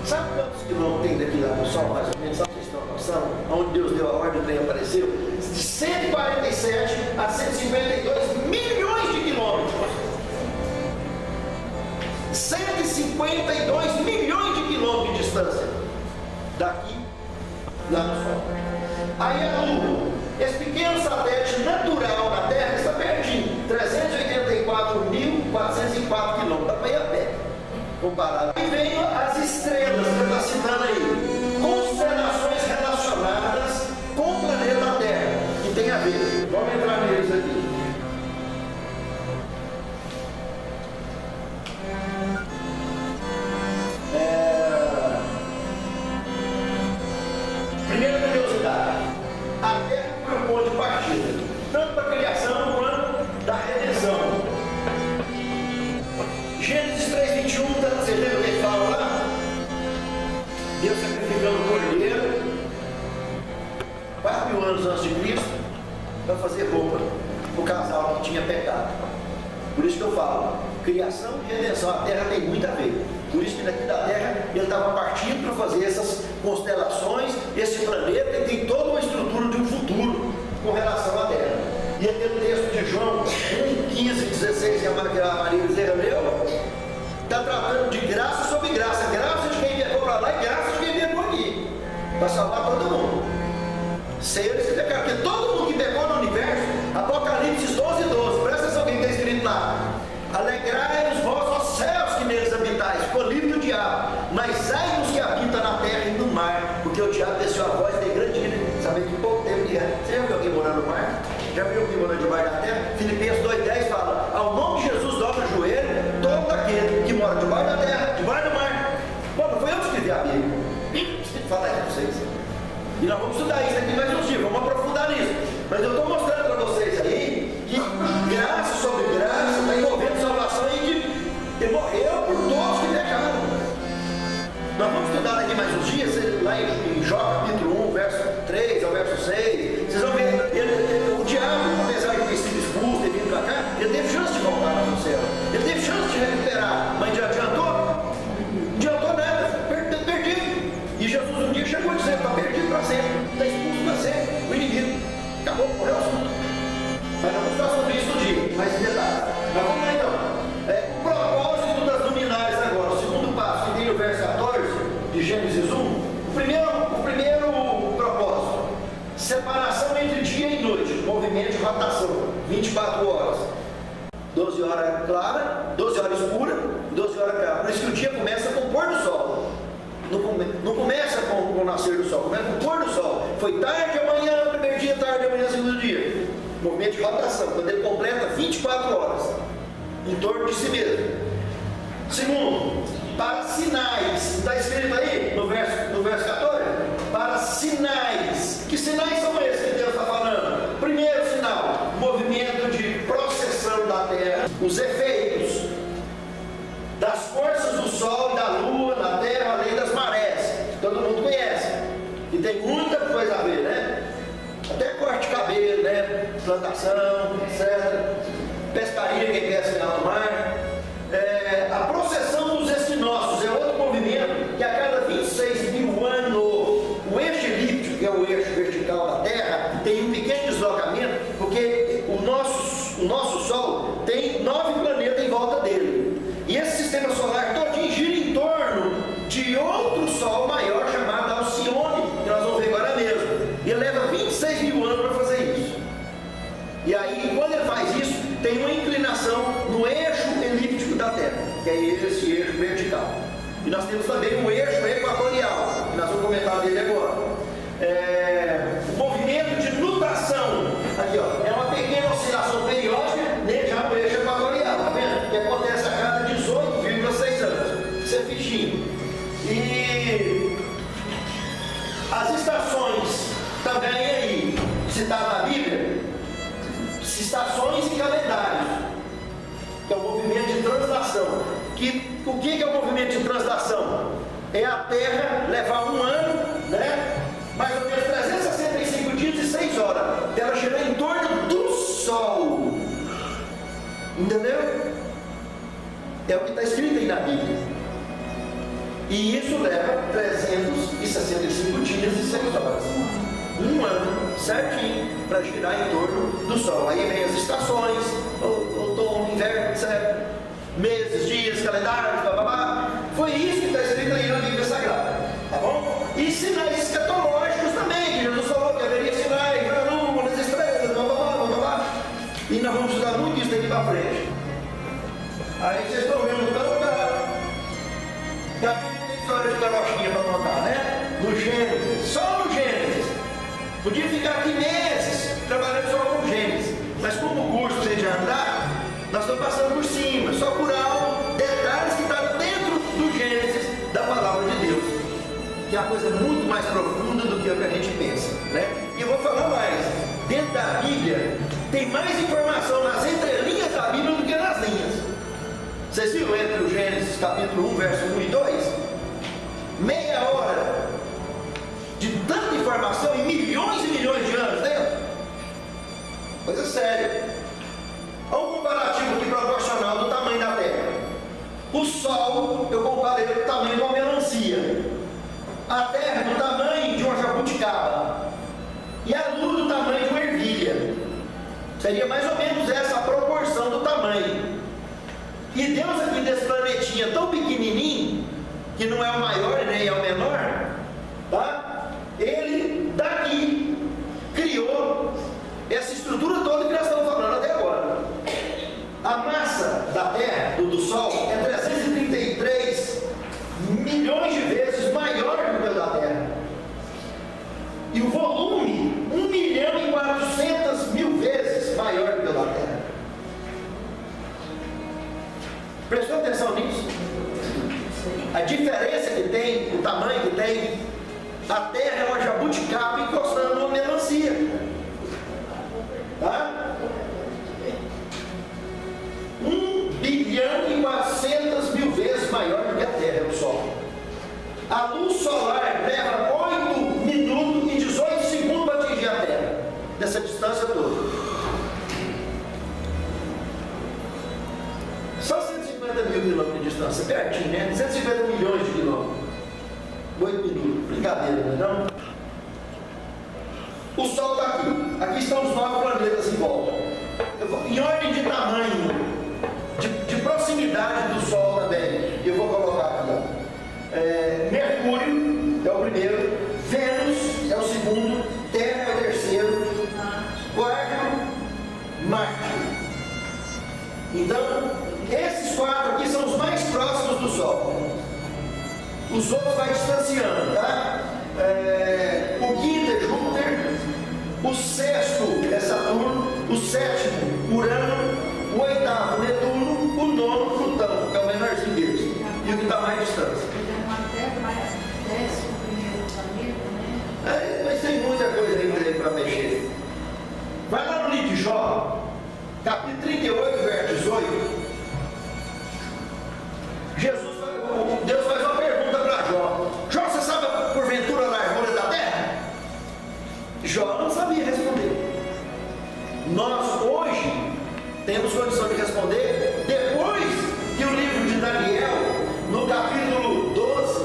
[SPEAKER 1] Sabe quantos quilômetros tem daqui lá do Sol, mais ou menos? Sabe vocês estão com noção? Onde Deus deu a ordem, o trem apareceu? De 147 a 152 milhões de quilômetros. 152 milhões de quilômetros de distância. Daqui, lá no Sol. Aí a Lua, esse pequeno satélite natural na Terra, está pertinho. 384.404 quilômetros. Dá para ir a pé. Comparado. E vem as estrelas que está citando aí, constelações relacionadas com o planeta Terra, que tem a ver. Vamos entrar neles aqui. Primeira curiosidade: a Terra foi um ponto de partida, tanto para a criação quanto da redenção. Gênesis 3:21, você lembra o que ele fala lá? Deus sacrificando o cordeiro 4.000 anos antes de Cristo para fazer roupa para o casal que tinha pecado. Por isso que eu falo, criação e redenção, a terra tem muito a ver. Por isso que daqui da terra ele estava partindo para fazer essas constelações, esse planeta, e tem toda uma estrutura de um futuro com relação à terra. E aquele texto de João 1:15-16, que a Maria Bezerra leu, está tratando de graça sobre graça. Graça de quem pecou para lá e graça de quem pecou aqui, para salvar todo mundo. Seres que pecaram, porque todo mundo que pecou no universo, Apocalipse 12:12, presta atenção o que está escrito lá: alegrai-vos vós, ó céus, que neles habitais. Ficou livre do diabo, mas ai dos que habitam na terra e no mar, porque o diabo desceu a voz de grande ira. Sabe que pouco tempo de guerra. Você já viu alguém morando no mar? Já viu alguém morando debaixo da terra? Filipenses 2:10 fala: ao nome de Jesus dobra o joelho todo aquele que mora debaixo da terra, debaixo do mar. Bom, não foi eu que escrevi a Bíblia. Fala aí para vocês. E nós vamos estudar isso aqui mais um dia, vamos aprofundar nisso. Mas eu estou mostrando para vocês aí que graça sobre graça está envolvendo salvação e que ele morreu por todos que pecaram. Nós vamos estudar daqui mais uns dias, lá em Jó capítulo 1, verso 3 ao verso 6. Vocês vão ver, o diabo, apesar de ter sido expulso, ter vindo para cá, ele teve chance de voltar para o céu. Ele teve chance de recuperar, mas já adiantou? Não adiantou nada, perdido. E Jesus um dia chegou a dizer: está perdido para sempre, está expulso para sempre, o inimigo. Acabou, morreu o assunto. Mas nós vamos falar sobre isso um dia, mais em detalhe. Mas vamos lá então. O propósito das luminárias agora, o segundo passo, que tem no verso 14 de Gênesis 1. O primeiro propósito: separação entre dia e noite, movimento de rotação, 24 horas. 12 horas clara, 12 horas escura, 12 horas clara. Por isso que o dia começa com o pôr do sol. Não começa com o nascer do sol, começa com o pôr do sol. Foi tarde amanhã, primeiro dia, tarde amanhã, segundo dia. Movimento de rotação, quando ele completa 24 horas em torno de si mesmo. Segundo, para sinais. Está escrito aí no verso 14? Para sinais. Que sinais são esses que Deus está falando? Primeiro sinal, movimento de processão da terra, os efeitos das forças do sol e da lua na terra, além das marés. Todo mundo conhece. E tem muita coisa a ver, né? Até corte de cabelo, né? Plantação, etc. Pescaria, quem pesca em alto mar. A processão dos equinócios é outro movimento que a cada 26 mil anos, o eixo elíptico, que é o eixo vertical da Terra, tem um pequeno deslocamento, porque o nosso Sol tem 9 planetas em volta dele. E esse sistema solar todinho gira em torno de outro Sol maior chamado Alcione, que nós vamos ver agora mesmo. E ele leva 26 mil anos para fazer isso. E aí, quando ele faz isso, tem uma inclinação no eixo elíptico da Terra, que é esse eixo vertical. E nós temos também o eixo equatorial, que nós vamos comentar dele agora. O movimento de nutação, aqui ó, é uma pequena oscilação periódica já no eixo equatorial, tá vendo? Que acontece a cada 18,6 anos. Isso é fichinho. E As estações também aí, citado na Bíblia, estações e calendários, que é o movimento de translação. O que é o movimento de translação? É a Terra levar um ano, né? Mais ou menos 365 dias e 6 horas, ela girar em torno do Sol. Entendeu? É o que está escrito aí na Bíblia. E isso leva 365 dias e 6 horas. Um ano certinho para girar em torno do Sol. Aí vem as estações, outono, inverno, etc. Meses, dias, calendários, blá blá blá. Foi isso que está escrito aí na Bíblia Sagrada. Tá bom? E sinais escatológicos também, que Jesus falou que haveria sinais, na lua, nas estrelas, blá blá blá blá blá. E nós vamos estudar muito isso daqui para frente. Aí vocês estão vendo tanto que a Bíblia tem história de carochinha para contar, né? No Gênesis, só no Gênesis. Podia ficar aqui meses trabalhando só com Gênesis, mas como o curso você já andar, nós estamos passando por cima, só por algo, detalhes que estão dentro do Gênesis da palavra de Deus, que é uma coisa muito mais profunda do que o que a gente pensa, né? E eu vou falar mais, dentro da Bíblia tem mais informação nas entrelinhas da Bíblia do que nas linhas. Vocês viram entre o Gênesis capítulo 1, verso 1 e 2? Meia hora de tanta informação em milhões e milhões de anos dentro. Coisa séria. Olha um comparativo aqui proporcional do tamanho da Terra. O Sol, eu comparei o tamanho de uma melancia. A Terra do tamanho de uma jabuticaba. E a Lua do tamanho de uma ervilha. Seria mais ou menos essa a proporção do tamanho. E Deus aqui desse planetinha tão pequenininho, que não é o maior e nem é o menor, tá? Ele daqui criou essa estrutura toda que nós estamos falando até agora. A massa da Terra, do Sol, é 333 milhões de vezes maior do que a da Terra. E o volume, 1.400.000 vezes maior do que o da Terra. Prestou atenção nisso? A diferença que tem, o tamanho que tem. A Terra é uma jabuticaba encostando numa melancia. Tá? 1.400.000 vezes maior do que a Terra, é o Sol. A luz solar leva 8 minutos e 18 segundos para atingir a Terra, nessa distância toda. Só 150 mil quilômetros de distância, pertinho, né? 150 milhões de quilômetros. 8 minutos, brincadeira, não é não? O Sol está aqui. Aqui estão os 9 planetas em volta. Em ordem de tamanho, de proximidade do Sol também, eu vou colocar aqui, ó. Mercúrio é o primeiro, Vênus é o segundo, Terra é o terceiro, quarto, Marte. Então, esses 4 aqui são os mais próximos do Sol. Os outros vai distanciando, tá? O quinto é Júpiter, o sexto é Saturno, o sétimo Urano, o oitavo Netuno, o nono Plutão, que é o menorzinho deles, e o que está mais distante. Mas tem muita coisa ainda aí para mexer. Vai lá no livro de Jó, capítulo 38, verso 18. Deus faz uma pergunta para Jó. Jó, você sabe porventura a largura da terra? Jó não sabia responder. Nós hoje temos condição de responder depois que o livro de Daniel, no capítulo 12,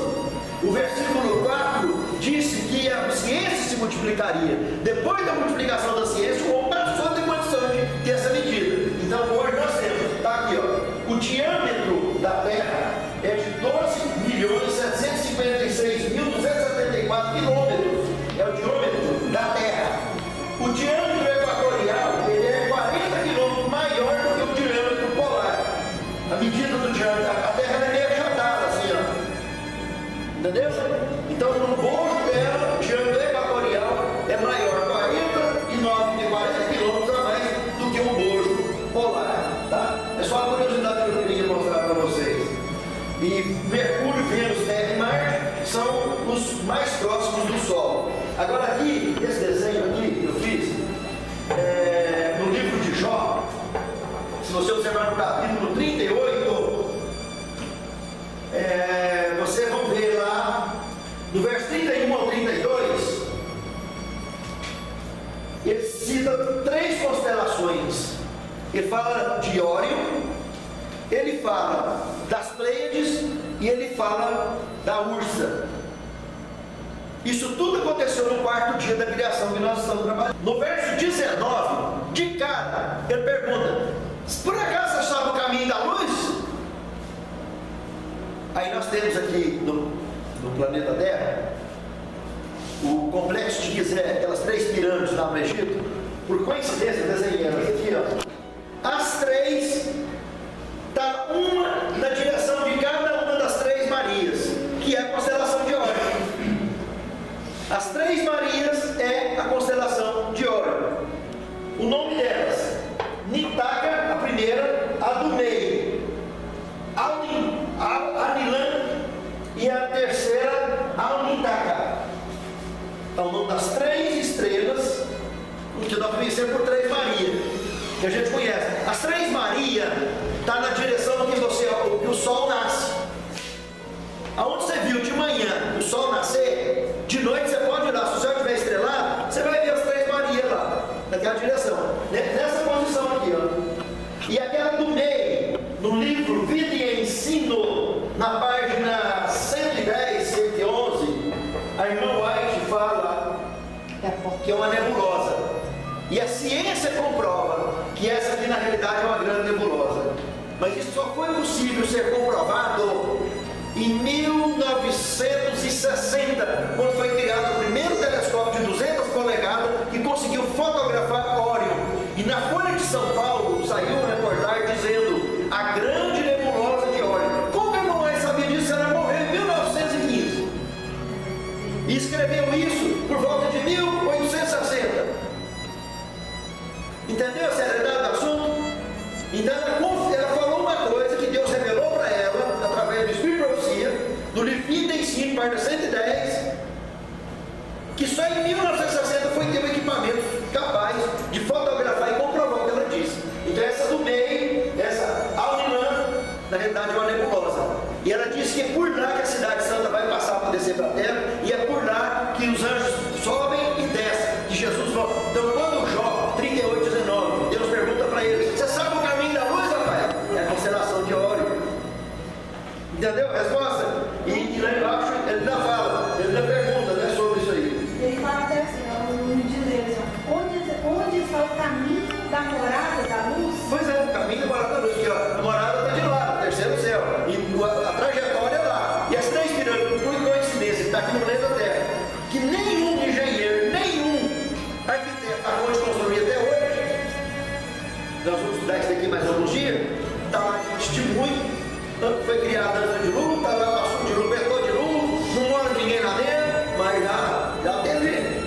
[SPEAKER 1] o versículo 4, disse que a ciência se multiplicaria. Depois da multiplicação da ciência, o homem passou a ter condição de ter essa medida. Então hoje nós temos, está aqui, ó, o diâmetro da Terra é de 12.756.274 quilômetros. É o diâmetro da Terra. O diâmetro equatorial ele é 40 quilômetros maior do que o diâmetro polar. A medida do diâmetro, a Terra é meio achatada assim, ó. Entendeu? Então no bojo dela, o diâmetro equatorial é maior, 40 quilômetros a mais do que um bojo polar. Tá? É só uma curiosidade que eu queria mostrar para vocês. E Mercúrio, Vênus, Terra e Marte são os mais próximos do Sol. cita 3 constelações. Ele fala de Órion, ele fala das Pleiades e ele fala da Ursa. Isso tudo aconteceu no 4º dia da criação que nós estamos trabalhando. No verso 19, de cara, ele pergunta: por acaso você sabe o caminho da luz? Aí nós temos aqui no planeta Terra o complexo de Gizé, aquelas 3 pirâmides lá no Egito. Por coincidência, desenhei elas aqui, ó. As 3 está uma na direção de cada uma das 3 Marias, que é a constelação de Órion. As 3 Marias é a constelação de Órion. O nome delas: Nitaka, a primeira, a do meio, Anilã, e a terceira, Alnitaka. Então, o nome das 3 estrelas, que nós conhecemos por 3 Marias, que a gente conhece. As 3 Marias estão na direção que o Sol nasce. Aonde você viu de manhã o Sol nascer, de noite você pode ir lá. Se o céu estiver estrelado, você vai ver as 3 Marias lá, naquela direção, nessa posição aqui, ó. E aquela do meio, no livro Vida e Ensino, na página 110, 111, a irmã White fala que é uma nebulosa. E a ciência comprova que essa aqui na realidade é uma grande nebulosa. Mas isso só foi possível ser comprovado em 1960, quando foi criado o primeiro telescópio de 200 polegadas que conseguiu fotografar Órion. E na Folha de São Paulo saiu uma reportagem dizendo: a grande nebulosa de Órion. Como que a irmã White sabia disso? Ela morreu em 1915 e escreveu isso por volta de 1860. Entendeu a seriedade do assunto? Então ela falou uma coisa que Deus revelou para ela através do Espírito de Profecia, do livro Vida e Ensino, página 110, que só em 1960 foi ter um equipamento capaz de fotografar e comprovar o que ela disse. Então essa do meio, essa Alnilã, na realidade é uma nebulosa. E ela disse que é por lá que a cidade santa vai passar para descer para a terra, e é por lá que os anjos sobem e descem, que Jesus volta. Então quando Jó 38:19, Deus pergunta para ele: você sabe o caminho da luz, Rafael? É a constelação de Órion. Entendeu a resposta? E lá embaixo ele ainda fala, ele ainda pergunta, né, sobre isso aí.
[SPEAKER 5] Ele fala até assim, no dizer assim, onde está o caminho da morada da luz?
[SPEAKER 1] Pois é, o caminho da morada da luz, porque a morada está de lá, no terceiro céu, e a trajetória é lá. E as 3 pirâmides, por coincidência, está aqui no planeta Terra, que nenhum engenheiro, nenhum arquiteto acabou de construir até hoje. Nós vamos estudar isso daqui mais alguns dias. Está lá de testemunho. Foi criado antes de dilúvio, está lá o assunto de dilúvio, perto de dilúvio, não mora ninguém lá dentro, mas já teve.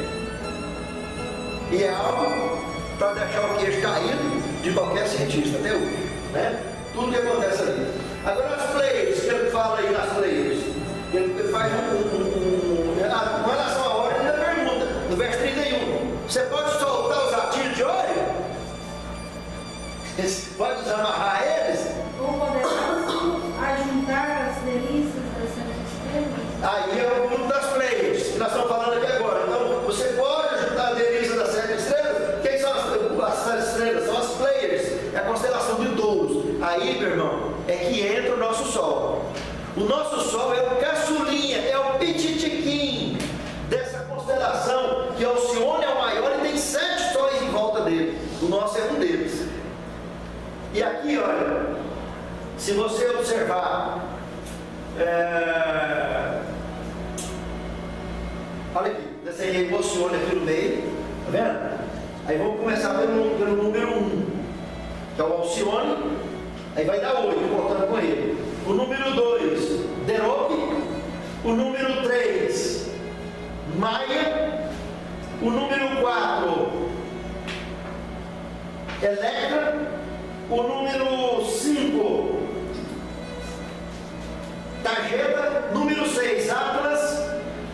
[SPEAKER 1] E é algo para deixar o queixo caído de qualquer cientista até hoje, né? Tudo que acontece ali. Agora as Pleiades, que ele fala aí nas Pleiades, ele faz com relação a Órion, ele ainda pergunta, no verso 31, você pode soltar os atilhos de Órion? Você pode desamarrar eles?
[SPEAKER 5] Ou poderás ajuntar as delícias das santas estrelas?
[SPEAKER 1] Aí é o mundo das Pleiades, que nós estamos falando aqui agora. Então, você pode ajuntar a delícia das 7 estrelas? Quem são as 7 estrelas? São as Pleiades, é a constelação de Touros. Aí, meu irmão, é que entra o nosso Sol. O nosso Sol é o caçulinha, é o pititiquim dessa constelação, que Alcione é o maior e tem 7 sóis em volta dele. O nosso é um deles. E aqui, olha, se você observar, olha aqui, desenhei o Alcione aqui no meio, tá vendo? Aí vamos começar pelo número 1, que é o Alcione, aí vai dar 8, cortando com ele. O número 2, Derope. O número 3, Maia. O número 4, Electra. O número 5, Tageta. Número 6, Atlas.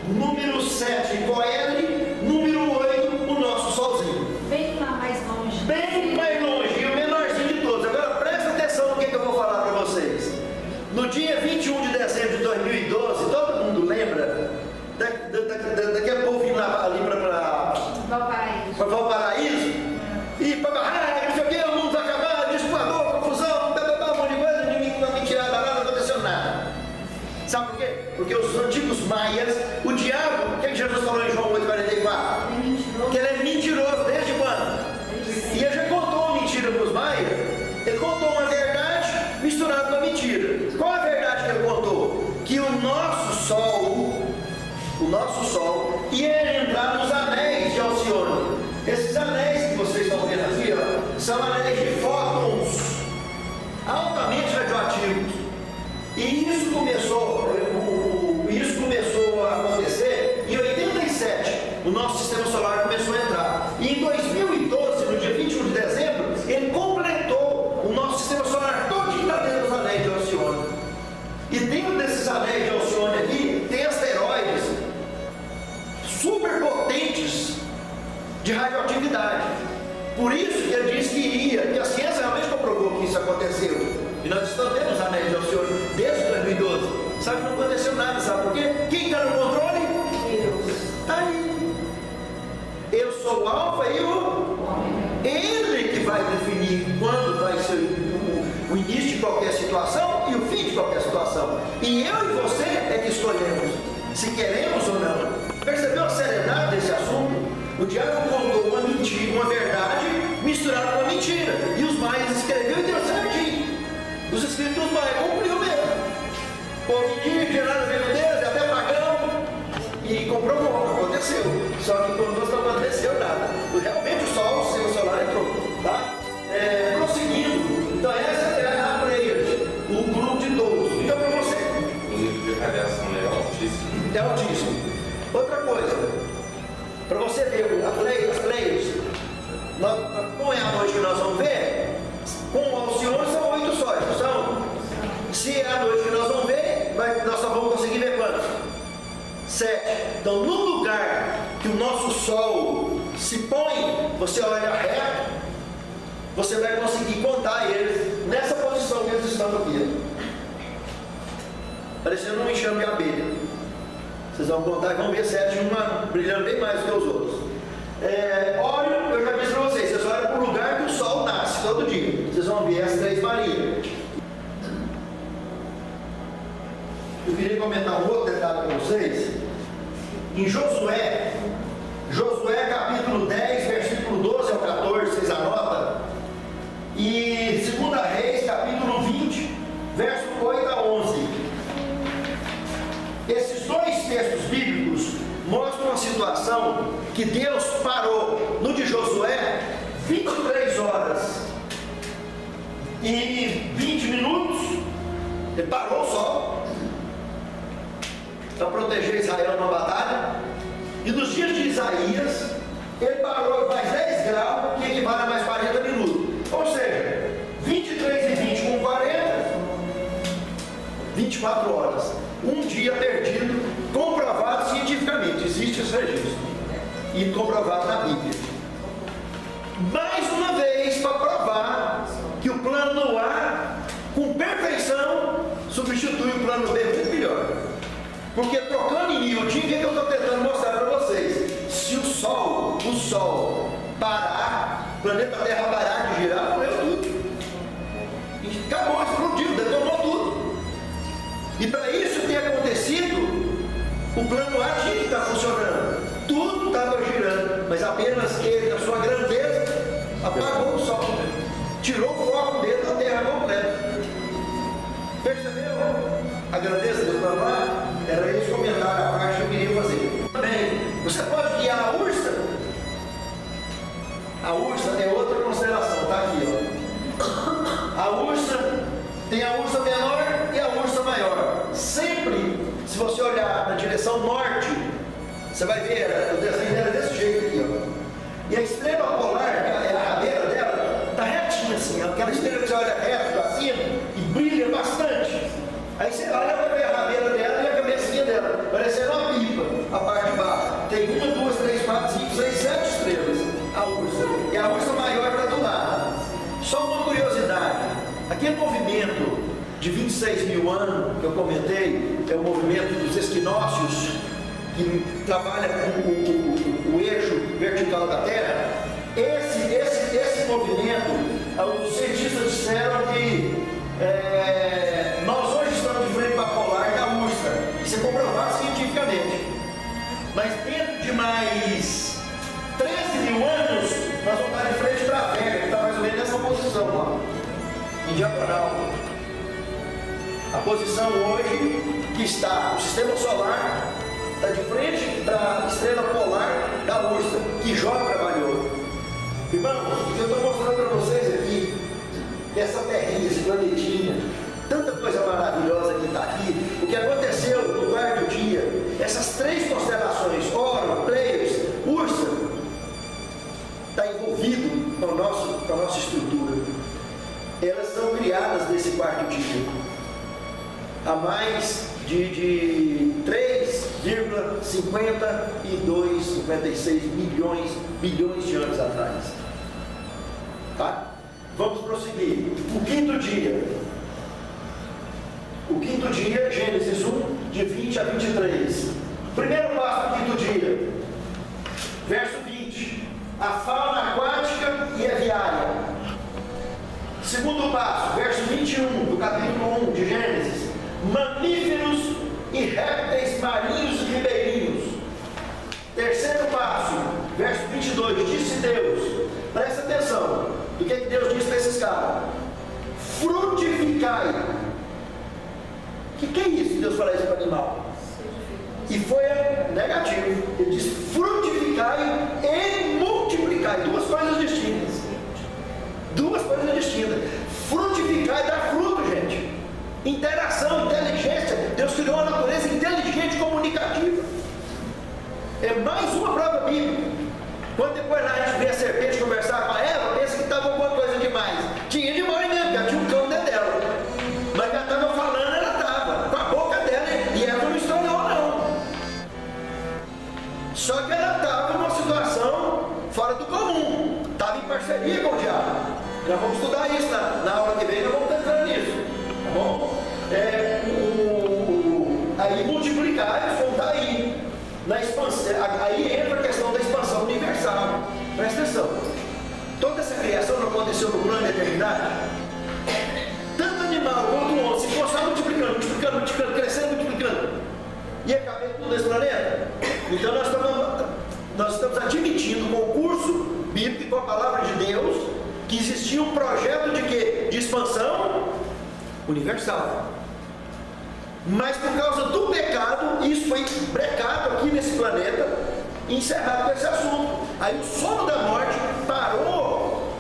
[SPEAKER 1] Número 7, Coeli. Número 8, o nosso Solzinho.
[SPEAKER 5] Bem lá mais longe.
[SPEAKER 1] Bem mais longe, e o menorzinho de todos. Agora presta atenção no que eu vou falar para vocês. No dia 21 de dezembro de 2012, todo mundo lembra? Daqui a pouco vim lá ali para Valparaíso. Maias. O diabo, o que Jesus falou em João 8,44? Que ele é mentiroso desde quando? E ele já contou uma mentira para os Maias. Ele contou uma verdade misturada com a mentira. Qual a verdade que ele contou? Que o nosso Sol ia entrar nos anéis de Alcione. Esses anéis que vocês estão vendo aqui, ó, são anéis de fótons altamente radioativos. E isso começou a acontecer em 87. O nosso sistema solar começou a entrar. E em 2012, no dia 21 de dezembro, ele completou o nosso sistema solar todo está dentro dos anéis de Alcione. E dentro desses anéis de Alcione aqui, tem asteroides super potentes de radioatividade. Por isso que ele disse que a ciência realmente comprovou que isso aconteceu. E nós estamos tendo os anéis de Alcione desde 2012. Sabe que não aconteceu nada, sabe por quê? Quem está no controle? Deus. Está aí. Eu sou o alfa e o Ele que vai definir quando vai ser o início de qualquer situação e o fim de qualquer situação. E eu e você é que escolhemos se queremos ou não. Percebeu a seriedade desse assunto? O diabo contou uma mentira, uma verdade misturada com a mentira. E os Maias escreveu e deu certinho. Os escritos dos Maias cumpriu mesmo. O povo indígena, nada a ver com Deus, até pagão. E comprovou, aconteceu. Só que conosco não aconteceu nada. Realmente o Sol, o sistema solar entrou. Tá? Prosseguindo. Então essa é a Pleiades, o grupo de 12. Então para você.
[SPEAKER 6] O nível de radiação é altíssimo.
[SPEAKER 1] É altíssimo. Outra coisa, para você ver as Pleiades, como é a noite que nós vamos ver, com o Alcione são 8 sóis, não são? Se é a noite que nós vamos ver, nós só vamos conseguir ver quantos? 7. Então, no lugar que o nosso Sol se põe, você olha reto, você vai conseguir contar eles nessa posição que eles estão aqui. Parecendo um enxame de abelha. Vocês vão contar e vão ver 7, uma brilhando bem mais do que os outros. Olha, eu já disse para vocês olham para o lugar que o Sol nasce todo dia. Vocês vão ver as 3 Marias. Eu queria comentar um outro detalhe com vocês. Em Josué capítulo 10, versículo 12 ao 14, vocês anotam. E 2 Reis, capítulo 20, verso 8 a 11. Esses dois textos bíblicos mostram a situação que Deus parou no de Josué 23 horas e 20 minutos. Ele parou o sol para proteger Israel numa batalha. E nos dias de Isaías, ele parou mais 10 graus, que equivale a mais 40 minutos. Ou seja, 23 e 20 com 40, 24 horas. Um dia perdido, comprovado cientificamente. Existe esse registro. E comprovado na Bíblia. Mais uma vez, para provar que o plano A, com perfeição, substitui o plano B muito melhor. Porque trocando em miudinho, o que eu estou tentando mostrar para vocês? Se o Sol parar, o planeta Terra parar de girar, morreu tudo. E acabou, explodiu, detonou tudo. E para isso ter acontecido, o plano A tinha que estar funcionando. Tudo estava girando, mas apenas ele, na sua grandeza, apagou o Sol. Tirou o foco dele da Terra completa. Percebeu a grandeza do plano A? Era esse comentário, a parte que eu queria fazer. Também, você pode guiar a Ursa? A Ursa é outra constelação, está aqui, ó. A Ursa tem a Ursa menor e a Ursa maior. Sempre, se você olhar na direção norte, você vai ver o desenho dela desse jeito aqui, ó. E a estrela polar, a rabeira dela, está retinha assim, aquela estrela que você olha reto para cima e brilha bastante. Aí você olha para ver a rabeira dela e a cabecinha dela, parecendo uma pipa, a parte de baixo. Tem 1, 2, 3, 4, 5, 6, 7 estrelas, a Ursa. E a Ursa maior está do lado. Só uma curiosidade, aquele movimento de 26 mil anos que eu comentei, é o movimento dos equinócios, que trabalha com o eixo vertical da Terra. Esse movimento, os cientistas disseram que nós hoje estamos de frente para a polar da Ursa. Isso é comprovado cientificamente. posição lá, em diagonal. A posição hoje que está, o sistema solar está de frente para a estrela polar da Ursa, que Jó trabalhou. Irmãos, eu estou mostrando para vocês aqui, essa terrinha, esse planetinha, tanta coisa maravilhosa que está aqui. O que aconteceu no quarto dia, essas 3 constelações, Órion, Pleiades, Ursa, está envolvido com a nossa estrutura. Elas são criadas nesse quarto dia, há mais de 3,56 bilhões de anos atrás. Tá? Vamos prosseguir. O quinto dia, Gênesis 1, de 20 a 23. Primeiro passo do quinto dia, verso 20. A fauna aquática e aviária. Segundo passo, verso 21 do capítulo 1 de Gênesis. Mamíferos e répteis marinhos e ribeirinhos. Terceiro passo, verso 22. Disse Deus, presta atenção, do que Deus disse para esses caras: frutificai. O que é isso que Deus fala isso para o animal? E foi negativo. Ele diz: frutificai e multiplicai. Duas coisas distintas. Frutificai dá fruto, gente. Interação, inteligência. Deus criou uma natureza inteligente, comunicativa. É mais uma prova bíblica. Quando depois a gente vê a serpente conversar com a Eva, pensa que estava alguma coisa demais. Tinha demais mesmo, já tinha um cão dentro dela. Mas já estava falando, ela estava com a boca dela, e Eva não estranhou não. Só que ela estava numa situação fora do comum. Estava em parceria com o diabo. Nós vamos estudar isso na aula que vem, nós vamos entrar nisso. Tá bom? Aí multiplicar, eles vão estar aí. Na expansão, aí entra a questão da expansão universal. Presta atenção. Toda essa criação não aconteceu no plano da eternidade? Tanto animal quanto o homem, se for só multiplicando, crescendo, multiplicando, ia caber tudo nesse planeta? Então nós estamos admitindo com o curso bíblico e com a palavra de Deus que existia um projeto de quê? De expansão universal. Mas por causa do pecado, isso foi brecado aqui nesse planeta e encerrado com esse assunto. Aí o sono da morte parou,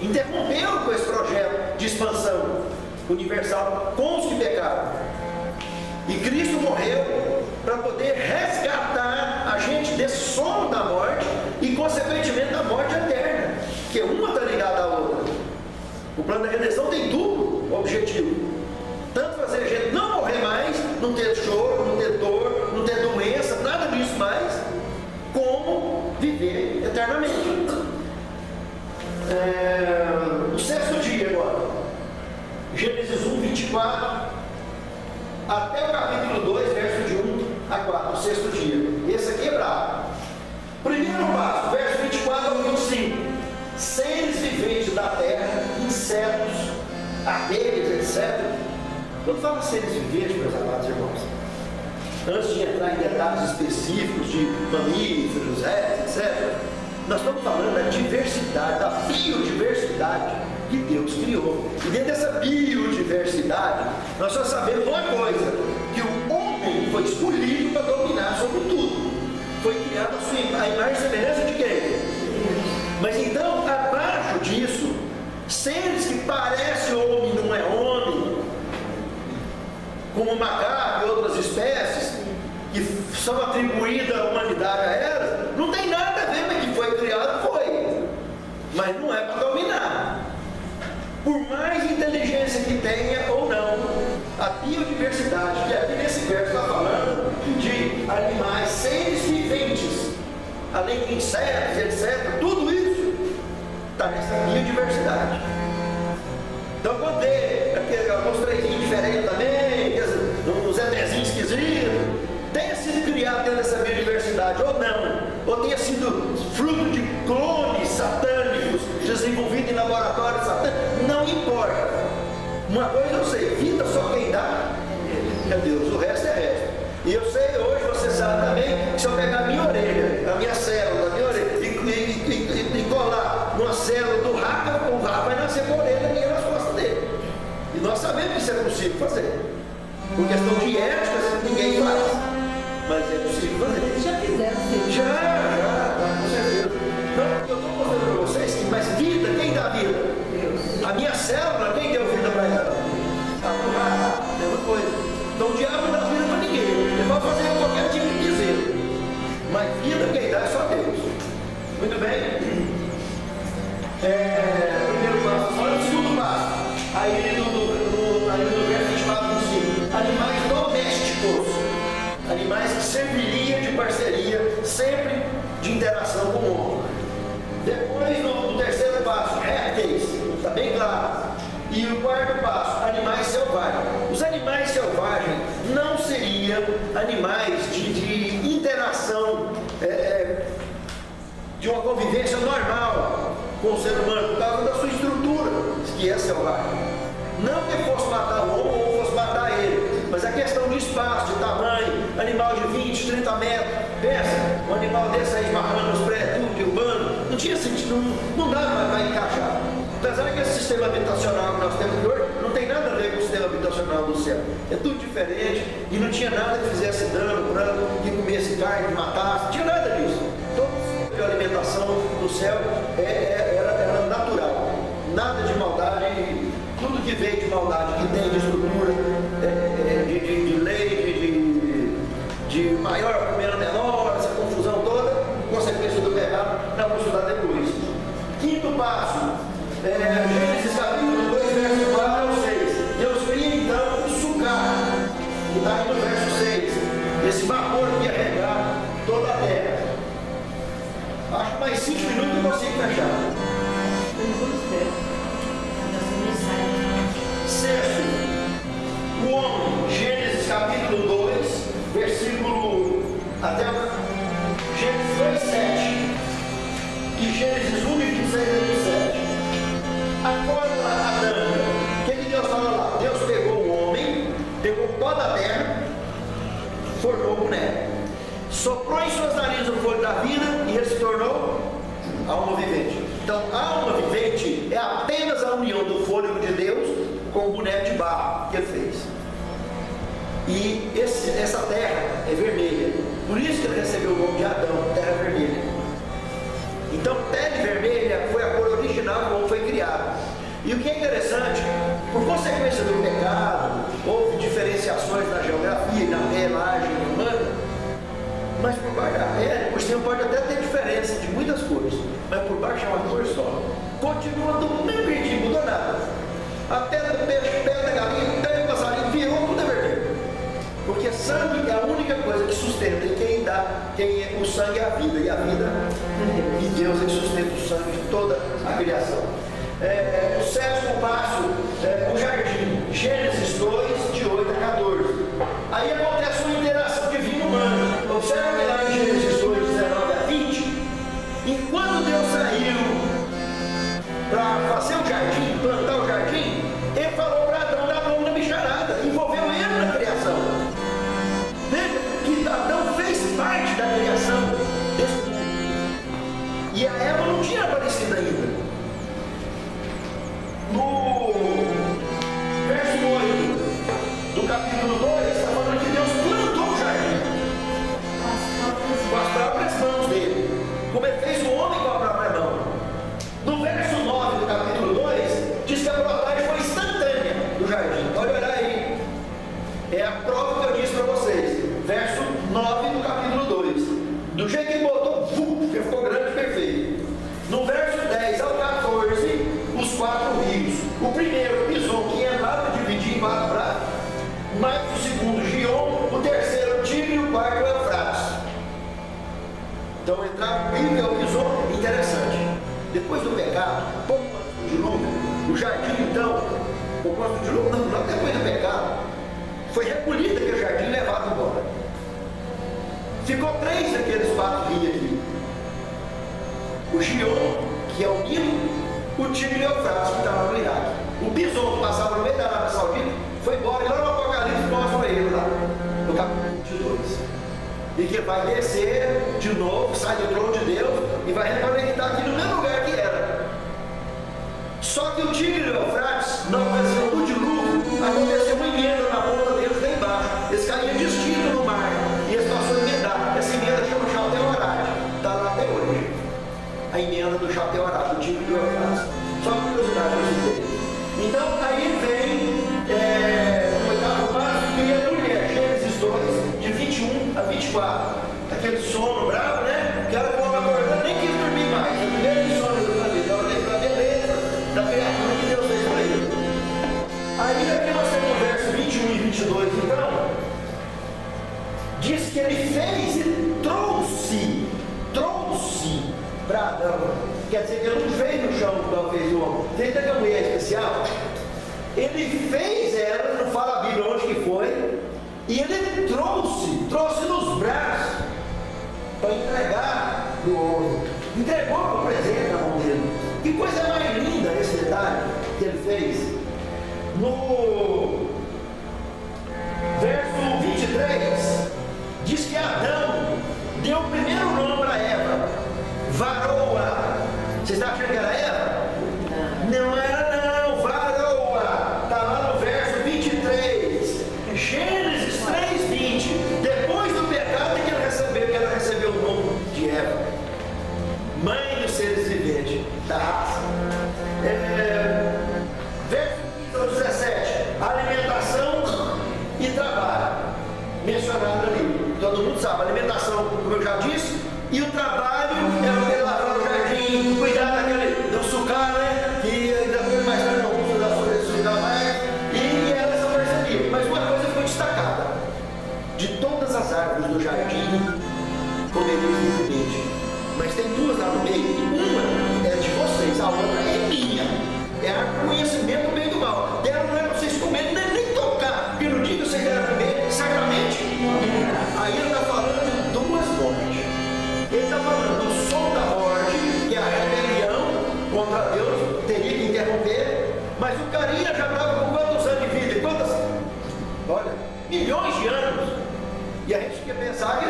[SPEAKER 1] interrompeu com esse projeto de expansão universal com os que pecaram. E Cristo morreu para poder resgatar a gente desse sono da morte e consequentemente da morte eterna, que uma está ligada à outra. O plano da redenção tem duplo objetivo: tanto fazer a gente não morrer mais, não ter choro, não ter dor, não ter doença, nada disso mais, como viver eternamente. O sexto dia agora, Gênesis 1, 24 até o capítulo 2, verso de 1 a 4, o sexto dia. Esse aqui é bravo. Primeiro passo, verso 24 ao 25. Seres viventes da terra, insetos, abelhas, etc. Quando fala seres viventes, meus amados irmãos, antes de entrar em detalhes específicos de mamíferos, répteis, etc., nós estamos falando da diversidade, da biodiversidade que Deus criou. E dentro dessa biodiversidade, nós só sabemos uma coisa: que o homem foi escolhido para dominar sobre tudo. Foi criado a imagem e semelhança de quem? Mas então, abaixo disso, seres que parecem homem, não é homem, como o macaco e outras espécies, que são atribuídas à humanidade a elas, não tem nada a ver, mas que foi criado, foi. Mas não é para dominar. Por mais inteligência que tenha ou não, a biodiversidade, que aqui nesse verso está falando de animais, seres viventes, além de insetos, etc., tudo isso está nessa biodiversidade. Então, quando tem alguns trezinhos diferentes também, uns ETzinhos esquisitos, tenha sido criado dentro dessa biodiversidade ou não, ou tenha sido fruto de clones satânicos desenvolvidos em laboratórios satânicos, não importa. Uma coisa eu sei: vida só quem dá é Deus, o resto é resto. E eu sei, hoje você sabe também, que se eu pegar a minha orelha, a minha célula, a minha orelha, e colar numa célula do rato, o rato vai nascer por ele. questão de ética, ninguém faz. Mas é possível fazer.
[SPEAKER 4] Já fizeram, sim.
[SPEAKER 1] Já, com certeza. Então, eu estou mostrando para vocês que, mas vida, quem dá vida?
[SPEAKER 4] Deus.
[SPEAKER 1] A minha célula, quem deu vida para ela? A mesma coisa. Então o diabo não dá vida para ninguém. Ele pode fazer qualquer tipo de dizer. Mas vida quem dá é só Deus. Muito bem. Primeiro passo, olha o segundo passo. Aí no verso 24, 25. Animais domésticos. Animais que serviriam de parceria, sempre de interação com o homem. Depois, no terceiro passo, répteis, está bem claro. E o quarto passo, animais selvagens. Os animais selvagens não seriam animais de interação, de uma convivência normal com o ser humano, por causa da sua estrutura, que é selvagem. Não que fosse matar o homem ou fosse matar ele, mas a questão de espaço, de tamanho, animal de 20, 30 metros, pensa, um animal desse aí esbarrando nos prédios, tudo derrubando, não tinha sentido, não dá para encaixar. Apesar que esse sistema habitacional que nós temos hoje não tem nada a ver com o sistema habitacional do céu, é tudo diferente e não tinha nada que fizesse dano, que comesse carne, que matasse, não tinha nada disso. Todo o sistema de alimentação do céu era natural, nada de maldade. Tudo que veio de maldade, que tem de estrutura, de lei, de maior comendo menor, essa confusão toda, consequência do pecado, nós vamos estudar depois. Quinto passo, Gênesis capítulo 2, verso 4 ao 6. Deus cria então o sucar, que está aí no verso 6, esse vapor que ia regar toda a terra. Acho que mais 5 minutos eu consigo fechar. Sexto, o homem, Gênesis capítulo 2, versículo até Gênesis 2, 7 e Gênesis 1, 26 a 27. Acorda Adão, o que Deus fala lá? Deus pegou o homem, pegou toda a terra, formou o boneco, soprou em suas narinas o fôlego da vida e ele se tornou alma vivente. Então, a alma vivente é apenas a união do fôlego de Deus com o boneco de barro que ele fez. E essa terra é vermelha. Por isso que ele recebeu o nome de Adão, terra vermelha. Então, pele vermelha foi a cor original como foi criado. E o que é interessante, por consequência do pecado, houve diferenciações na geografia e na pelagem humana, mas por baixo da pele, por cima pode até ter diferença de muitas cores, mas por baixo é uma cor só. Continua do mesmo jeito, não mudou nada. A pele do peixe, pele da galinha, pele do passarinho, virou tudo é vermelho. Porque sangue é a única coisa que sustenta, e o sangue é a vida, e a vida e Deus é que sustenta o sangue de toda a criação. O sétimo passo, o jardim, Gênesis 2, de 8 a 14. Aí acontece uma interação divina humana. Observe lá em Gênesis 2, 19 a 20. Enquanto Deus saiu para fazer o jardim, plantar o jardim, ele falou para Adão dar mão na bicharada, envolveu ele na criação. Veja que Adão fez parte da criação desse mundo. E a Eva não tinha aparecido ainda. No verso 8 do capítulo 2, está falando que Deus plantou o jardim com as próprias mãos dele, como ele fez o homem com a própria mão. No verso 9 do capítulo 2, diz que a brotagem foi instantânea do jardim. Pode olhar aí. É a prova que eu disse para vocês. Verso 9 do capítulo 2. Do jeito que ele botou, ficou grande e perfeito. No verso 10 ao 14, os 4 rios. O primeiro, Pison, que entrava dividia em 4 pratos. Mais o segundo, Gion. O terceiro, Tigre. E o quarto, Eufrates. Então entrava o rio, que é o Pison. Interessante. Depois do pecado, pouco antes do dilúvio, o jardim então, pouco antes do dilúvio, não, depois do pecado, foi recolhido aquele jardim e levado embora. Ficou 3 daqueles 4 rios aqui. O Gion, que é o Nilo, o Tigre e o Eufrates, que estava no Iraque. O Pison, que passava no meio da Arábia Saudita, foi embora e lá no Apocalipse mostra ele lá, no capítulo 22. E que vai descer de novo, sai do trono de Deus e vai reconectar aqui no mesmo lugar que era. Só que o Tigre e o Eufrates, na ocasião do dilúvio, aconteceu uma emenda na ponta deles lá embaixo. a emenda do chapéu arado, do tipo do Eufrates. Só curiosidade para vocês verem. Então, aí vem o oitavo passo, que é a mulher, Gênesis 2, de 21 a 24. Aquele sono bravo, né? Que ela quando acordando nem quis dormir mais. O primeiro sono do planeta, ela teve a beleza da criatura que Deus fez para ele. Aí aqui nós temos o verso 21 e 22, então, diz que ele fez, ele trouxe para Adão. Quer dizer que ele não fez no chão como ela fez o homem. Fez daquela mulher especial. Ele fez ela, não fala a Bíblia onde que foi, e ele trouxe nos braços para entregar para o homem. Entregou como presente na mão dele. Que coisa mais linda esse detalhe que ele fez. No verso 23, diz que Adão deu o primeiro nome para Eva, Varoa. Vocês estão achando que era Eva? Não era não, Varoa. Está lá no verso 23, Gênesis 3:20. Depois do pecado que ela recebeu o nome de Eva, mãe dos seres viventes da raça. Verso 15 ao 17, alimentação e trabalho, mencionado ali. Todo mundo sabe, alimentação, como eu já disse, e o trabalho é o que lavar o jardim, cuidar do sucar, né? Que ainda mais tarde não usa da sucar mais, e ela só percebia. Mas uma coisa foi destacada: de todas as árvores do jardim, comereis livremente. Mas tem duas lá no meio, uma é de vocês, a outra é minha. É a conhecimento do bem e do mal. Dela não é para vocês comerem, nem tocar. Porque no dia que vocês devem comer sacramente, aí ele está falando de duas mortes. Ele está falando do som da morte, que é a rebelião contra Deus, teria que interromper. Mas o carinha já estava com quantos anos de vida? Olha, milhões de anos. E a gente quer pensar que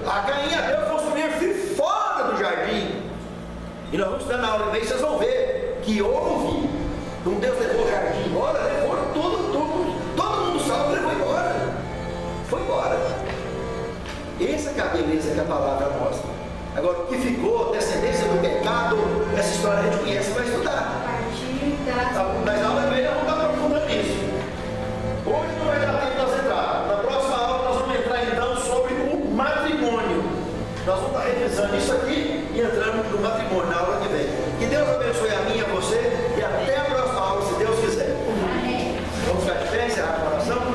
[SPEAKER 1] a Caim e Abel foram subir fora do jardim. E nós vamos estudar na aula, e vocês vão ver que houve, como Deus levou o jardim embora, levou todo mundo salvo, levou embora. Foi embora. Essa é a beleza que a palavra mostra. Agora, o que ficou, descendência do pecado, essa história a gente conhece, vai estudar. Nas aulas vem, vamos estar aprofundando nisso. Hoje não vai dar tempo de nós entrar. Na próxima aula nós vamos entrar então sobre o matrimônio. Nós vamos estar revisando isso aqui e entrando no matrimônio na aula que vem. Que Deus abençoe a mim e a você e até a próxima aula, se Deus quiser. Vamos ficar de pé, encerrar a oração.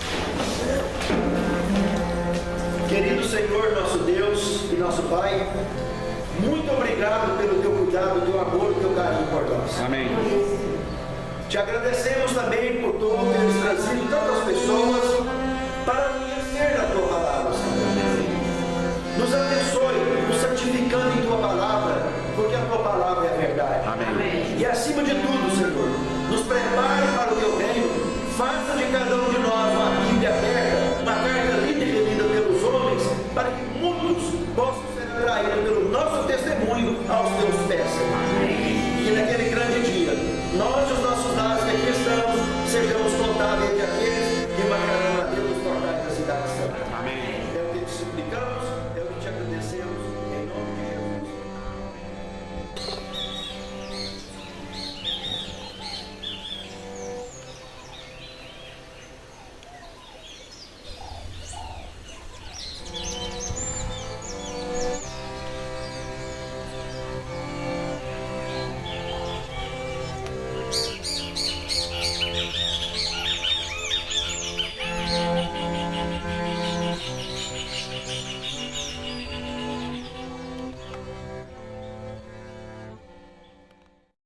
[SPEAKER 1] Querido Senhor, nosso Deus e nosso Pai, muito obrigado pelo teu cuidado, teu amor, teu carinho por nós.
[SPEAKER 2] Amém.
[SPEAKER 1] Te agradecemos também por tu teres trazido tantas pessoas para conhecer a tua palavra, Senhor. Nos abençoe, nos santificando em tua palavra, porque a tua palavra é a verdade.
[SPEAKER 2] Amém.
[SPEAKER 1] E acima de tudo, Senhor, nos prepare para o teu reino. Faça de cada um de nós uma Bíblia aberta, uma carta lida e relida pelos homens, para que muitos possam ser atraídos pelo nosso testemunho aos teus pés, Senhor. E naquele grande dia, nós